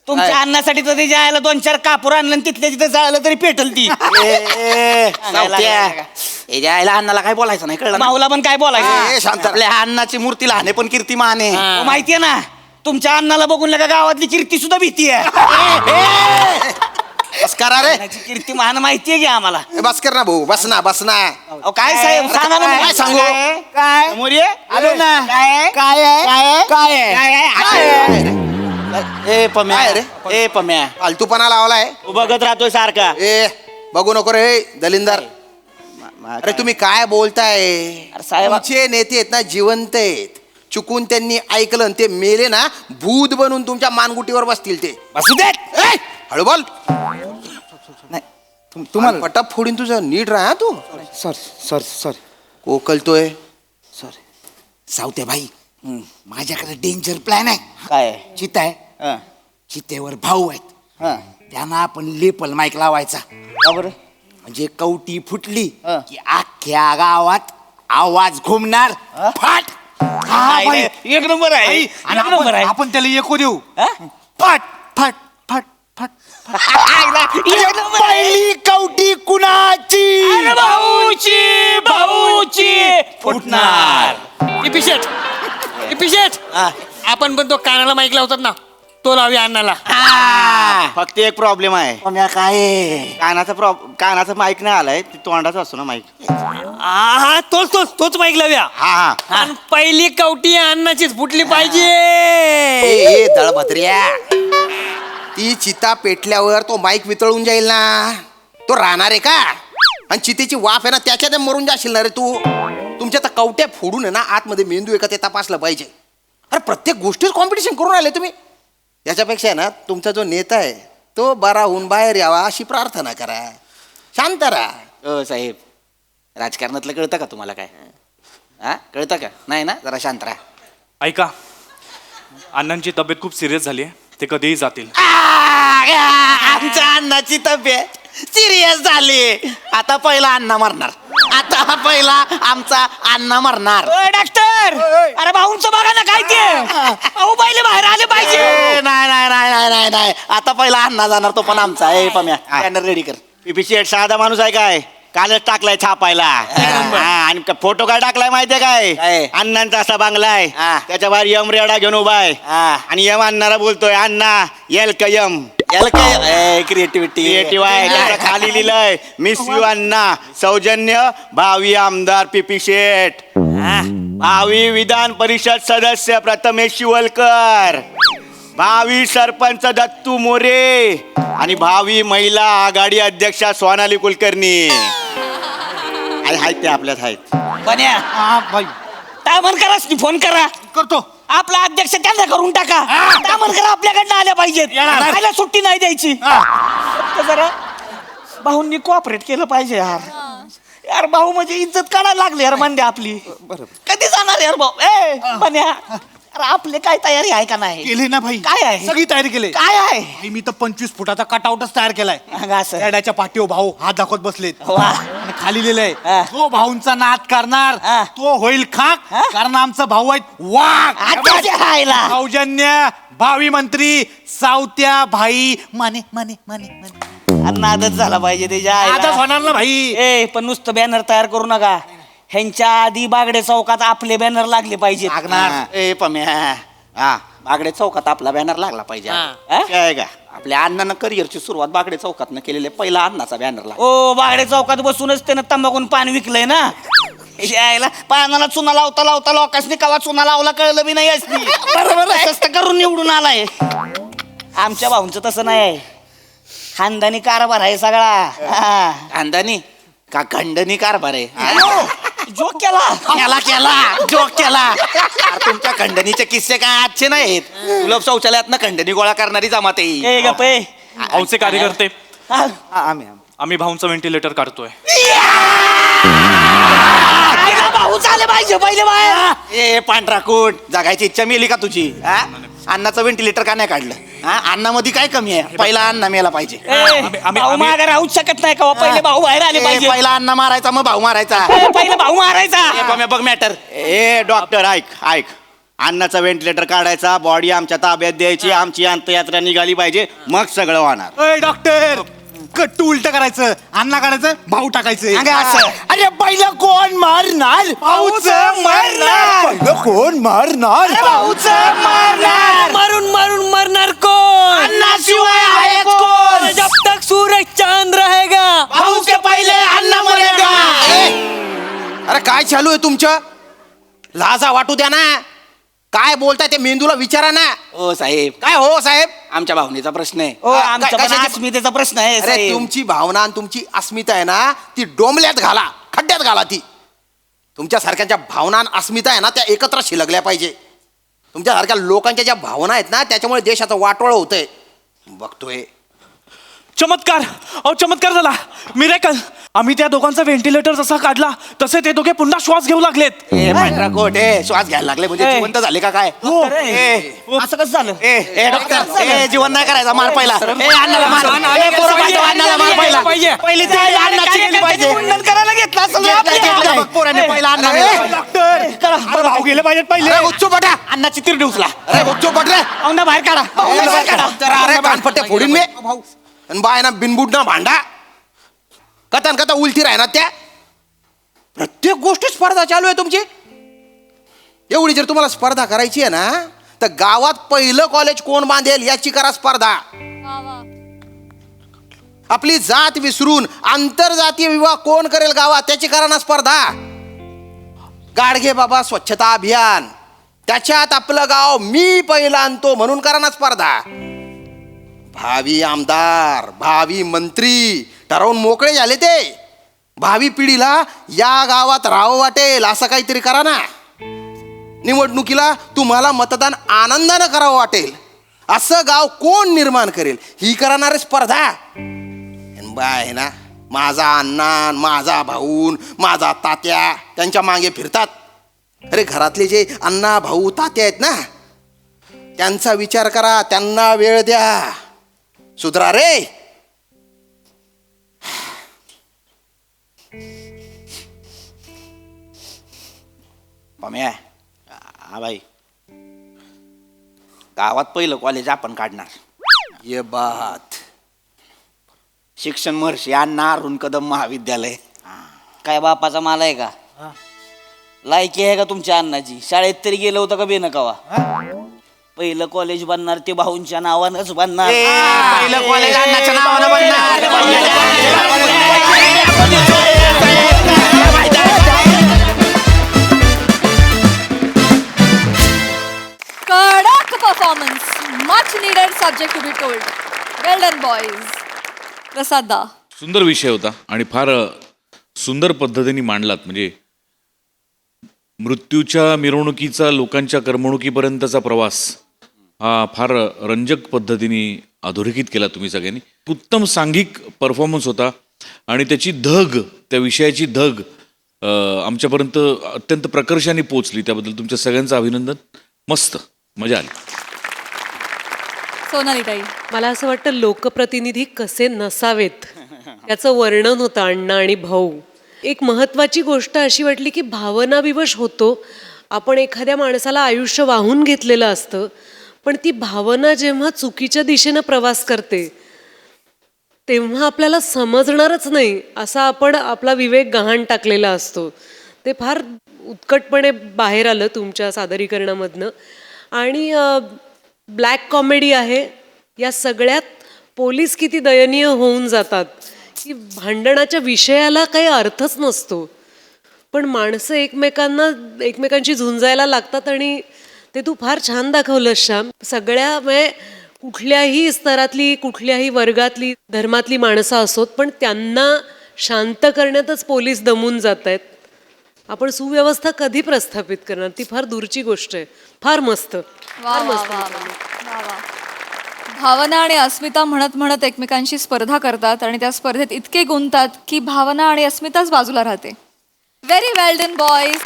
तुमच्या अन्नासाठी तर ते जायला 2-4 कापूर आणलं आणि तिथल्या तिथे जायला तरी पेटल ती. यायला अण्णाला काय बोलायचं नाही कळलं. भाऊला पण काय बोलायचं. शांत. आपल्या अण्णाची मूर्ती लहान आहे पण कीर्तिमान आहे. माहितीये ना तुमच्या अन्नाला बघून लगा गावातली कीर्ती सुद्धा भीती आहे. बसकरा रे. कीर्तिमान माहितीये की आम्हाला. बसकर ना भाऊ. बस ना काय साहेब सांगा ना. काय सांगू. काय मोरे आलो ना. काय पम्या फालतूपणा लावलाय. तू बघत राहतोय सारखा. बघू नको रे दलिंदर. अरे तुम्ही काय बोलताय. साहेब आमचे नेते आहेत ना जिवंत आहेत. चुकून त्यांनी ऐकलं ते मेले ना भूत बनून तुमच्या मानगुटीवर बसतील ते. बसू देत. हळू बोल. तुम्हाला पटप फोडीन तुझं. नीट राहा तू. सॉरी कोकलतोय. सॉरी सावत्या भाई माझ्याकडे डेंजर प्लॅन आहे. काय चिता आहे. चितेवर भाऊ आहेत. त्यांना आपण लेपल माईक लावायचा. म्हणजे कवटी फुटली की अख्ख्या गावात आवाज घुमणार. फाट. एक नंबर आहे. आपण त्याला एकू देऊ. फाट फाट फाट फाट. पहिली कवटी कुणाची. भाऊची फुटणार. पिपी शेट आपण पण तो कानाला माईक लावतात ना तो लावूया अण्णाला. फक्त एक प्रॉब्लेम आहे. काय कानाचा माईक नाही आलाय. तोंडाचा असतो ना माईक. तोच माईक लावूया. आणि पहिली कवटी अण्णाचीच फुटली पाहिजे. दळभद्र्या ती चिता पेटल्यावर तो माईक वितळून जाईल ना. तो राहणार आहे का. आणि चितेची वाफ आहे ना त्याच्यात मरून जाशील ना रे तू. तुमच्या तर कवट्या फोडून आहे ना आतमध्ये मेंदू आहे का ते तपासलं पाहिजे. अरे प्रत्येक गोष्टीत कॉम्पिटिशन करून राहिले तुम्ही. याच्यापेक्षा ना तुमचा जो नेता आहे तो बरा होऊन बाहेर यावा अशी प्रार्थना करा. शांत राहा. साहेब राजकारणातलं कळतं का तुम्हाला काय? हा कळतं का? नाही ना, जरा शांत राहा. ऐका, अण्णांची तब्येत खूप सिरियस झाली आहे, ते कधीही जातील. आमच्या अण्णाची तब्येत सिरियस झाली. आता पहिला अण्णा मरणार. आता पहिला आमचा अण्णा मरणार. डॉक्टर, अरे भाऊंचं बघा ना काय ते. अहो पहिले बाहेर आले पाहिजे. नाही नाही नाही नाही नाही नाही, आता पहिला अण्णा जाणार, तो पण आमचा. ए पम्या, बॅनर रेडी कर. पीपी शेठ साधा माणूस आहे काय? कालच टाकलाय छापायला. आणि फोटो काय टाकलाय माहितीये काय? अण्णांचा असा बांगला आहे, त्याच्या बाहेर यम रेडा घेऊन उभा आहे. आणि यम अण्णाला बोलतोय, अण्णा येल का यम. क्रिएटिव्ह आहे. त्याच्या खाली लिहिलंय, मिस यू अण्णा, सौजन्य भावी आमदार पीपी शेठ, भावी विधान परिषद सदस्य प्रथमेश शिवलकर, भावी सरपंच दत्तू मोरे आणि भावी महिला आघाडी अध्यक्षा सोनाली कुलकर्णी. आहेत ते आपल्यात आहेत. बन्या तामन करा, फोन करा. करतो. आपला अध्यक्ष त्यांना करून टाका. तामन करा, आपल्याकडनं आल्या पाहिजेत. राहायला सुट्टी नाही द्यायची. फक्त जरा भाऊंनी कोऑपरेट केलं पाहिजे यार. यार भाऊ म्हणजे इज्जत काढायला लागली यार मंडे आपली. कधी जाणार यार भाऊ? ए बन्या, अरे आपले काय तयारी आहे का नाही? केली ना भाई. काय आहे? सगळी तयारी केली. काय आहे? भाई, मी तर 25 फुटाचा कटआउटच तयार केलाय. असं रेड्याच्या पाठीवर भाऊ हात दाखवत बसलेत. वा. आणि खाली लिहिलंय, जो भाऊंचा नाद करणार तो होईल खाक, कारण आमचा भाऊ आहेत वाघ. राहायला सौजन्य भावी मंत्री सावत्या भाई माने माने माने माने. नादच झाला पाहिजे त्याच्या आताच होणार ना भाई. ए पण नुसतं बॅनर तयार करू नका. ह्यांच्या आधी बागडे चौकात आपले बॅनर लागले पाहिजे. ए पम्या, बागडे चौकात आपला बॅनर लागला पाहिजे. काय का? आपल्या अण्णानं करिअरची सुरुवात बागडे चौकातनं केलेले, पहिला अण्णाचा बॅनर लागला. ओ बागडे चौकात बसूनच त्यानं तंबाखून पान विकलंय ना. यायला पानाला चुना लावता लावता लोकांनी कवा चुना लावला कळलं बी नाही असती. बरोबर आहे, करून निवडून आलाय. आमच्या भाऊंचं तसं नाही आहे. खानदानी कारभार आहे सगळा. खानदानी का खंडणी कारभार आहे. जोक केला जोक केला. तुमच्या खंडणीचे किस्से काय आजचे नाहीत. सुलभ शौचालयात खंडणी गोळा करणारी जमात आहे. गप्पे भाऊचे कार्यकर्ते आम्ही भाऊंचं व्हेंटिलेटर काढतोय. भाऊ झाले पाहिजे पहिले बाहेर. ए पांढरा कोट, जगायची इच्छा मेली का तुझी? अन्नाचं व्हेंटिलेटर का नाही काढलं? अन्नामध्ये काय कमी आहे? पहिला अण्णा मेला पाहिजे. भाऊ मागे राहूच शकत नाही का? पहिले भाऊ बाहेर आले पाहिजे. पहिला अण्णा मारायचा, मग भाऊ मारायचा. पहिला भाऊ मारायचा. बघ मॅटर. ए डॉक्टर ऐक, अन्नाचा व्हेंटिलेटर काढायचा, बॉडी आमच्या ताब्यात द्यायची, आमची अंत्ययात्रा निघाली पाहिजे, मग सगळं होणार. डॉक्टर कट्टू उलट करायचं, अण्णा काढायचं, भाऊ टाकायचं. अरे पहिलं कोण मारणार? भाऊच मारणार. पहिलं कोण मारणार? भाऊच मारणार. मारून मारून मरणार कोण? अन्नाशिवाय आहे कोण? जब तक सूरज चांद रहेगा भाऊ के पहिले अण्णा मरेगा. अरे काय चालू आहे तुमचं? लाजा वाटू द्या ना. काय बोलताय ते मेंदूला विचारा ना. ओ साहेब, काय हो साहेब? आमच्या भावनेचा प्रश्न आहे. आमच्या पण अस्मितेचा प्रश्न आहे. अरे तुमची भावना आणि तुमची अस्मिता आहे ना, ती डोंबल्यात घाला, खड्ड्यात घाला. ती तुमच्यासारख्यांच्या भावना आणि अस्मिता आहे ना, त्या एकत्र शिलगल्या पाहिजे. तुमच्यासारख्या लोकांच्या ज्या भावना आहेत ना, त्याच्यामुळे देशाचं वाटोळ होतंय. बघतोय चमत्कार. चमत्कार झाला, मिरेकल. आम्ही त्या दोघांचा व्हेंटिलेटर जसा काढला तसे ते दोघे पुन्हा श्वास घेऊ लागलेत. पांढरा कोट, श्वास घ्यायला लागले म्हणजे जिवंत झाले का काय? असं कसं झालं? ए डॉक्टर, जीवन नाही करायचा, मार पहिला. अन्नाला मार. अन्नाला मार पहिला. पहिली ती अन्नाची गेली पाहिजे. मुंडन करायला घेतला असेल. पोराने पहिला अन्ना मेला. डॉक्टर भाऊ गेले पाहिजेत पहिले. अरे उच्चो पटा, अन्नाची तिरडी उचला. अरे उच्चो पट रे. औंधा बाहेर काढा. अरे कानपट्टे फोडीन मी. आणि बायना बिनबुट ना भांडा. कथन कथा उलटी राहणार त्या. प्रत्येक गोष्टी स्पर्धा चालू आहे तुमची. एवढी जर तुम्हाला स्पर्धा करायची आहे ना, तर गावात पहिलं कॉलेज कोण बांधेल याची करा स्पर्धा. आपली जात विसरून आंतरजातीय विवाह कोण करेल गावात त्याची करा ना स्पर्धा. गाडगे बाबा स्वच्छता अभियान, त्याच्यात आपलं गाव मी पहिला आणतो म्हणून करा ना स्पर्धा. भावी आमदार, भावी मंत्री ठरवून मोकळे झाले ते. भावी पिढीला या गावात राहावं वाटेल असं काहीतरी करा ना. निवडणुकीला तुम्हाला मतदान आनंदानं करावं वाटेल असं गाव कोण निर्माण करेल ही करणारी स्पर्धा. आणि बा आहे ना, माझा अण्णा, माझा भाऊन, माझा तात्या त्यांच्या मागे फिरतात. अरे घरातले जे अण्णा भाऊ तात्या आहेत ना, त्यांचा विचार करा, त्यांना वेळ द्या. सुधरा रे. पम्या, हा भाई, गावात पहिलं कॉलेज आपण काढणार. ये बात. शिक्षण महर्षी अण्णा अरुण कदम महाविद्यालय. काय बापाचा माल आहे का? लायकी आहे का तुमच्या अण्णाची? शाळेत तरी गेलं होतं का बेनकावा? पहिलं कॉलेज बनणार ते भाऊंच्या नावानंच बनणार. पहिलं कॉलेज अण्णाच्या नावानं कडक performance, much needed subject to be told. Well done boys. Prasad दा, सुंदर विषय होता आणि फार सुंदर पद्धतीने मांडलात. म्हणजे मृत्यूच्या मिरवणुकीचा लोकांच्या करमणुकीपर्यंतचा प्रवास हा फार रंजक पद्धतीने अधोरेखित केला तुम्ही सगळ्यांनी. उत्तम सांघिक परफॉर्मन्स होता आणि त्याची धग, त्या विषयाची धग आमच्यापर्यंत अत्यंत प्रकर्षाने पोचली. त्याबद्दल तुमच्या सगळ्यांचं अभिनंदन. मस्त मजा आली. सोनाली ताई, मला असं वाटतं लोकप्रतिनिधी कसे नसावेत याचं वर्णन होतं अण्णा आणि भाऊ. एक महत्त्वाची गोष्ट अशी वाटली की भावनाविवश होतो आपण. एखाद्या माणसाला आयुष्य वाहून घेतलेलं असतं, पण ती भावना जेव्हा चुकीच्या दिशेनं प्रवास करते तेव्हा आपल्याला समजणारच नाही असा आपण आपला विवेक गहाण टाकलेला असतो. ते फार उत्कटपणे बाहेर आलं तुमच्या सादरीकरणामधनं. आणि ब्लॅक कॉमेडी आहे. या सगळ्यात पोलीस किती दयनीय होऊन जातात की भांडणाच्या विषयाला काही अर्थच नसतो, पण माणसं एकमेकांची झुंजायला लागतात. आणि ते तू फार छान दाखवलंस श्याम. सगळ्या म्हणजे कुठल्याही स्तरातली, कुठल्याही वर्गातली, धर्मातली माणसं असोत, पण त्यांना शांत करण्यातच पोलीस दमून जात आहेत. आपण सुव्यवस्था कधी प्रस्थापित करणार? ती फार दूरची गोष्ट आहे. फार मस्त, वा फार वा मस्त. वा वा वा. भावना आणि अस्मिता म्हणत म्हणत एकमेकांशी स्पर्धा करतात आणि त्या स्पर्धेत इतके गुंततात की भावना आणि अस्मिताच बाजूला राहते. व्हेरी वेल डन बॉईज.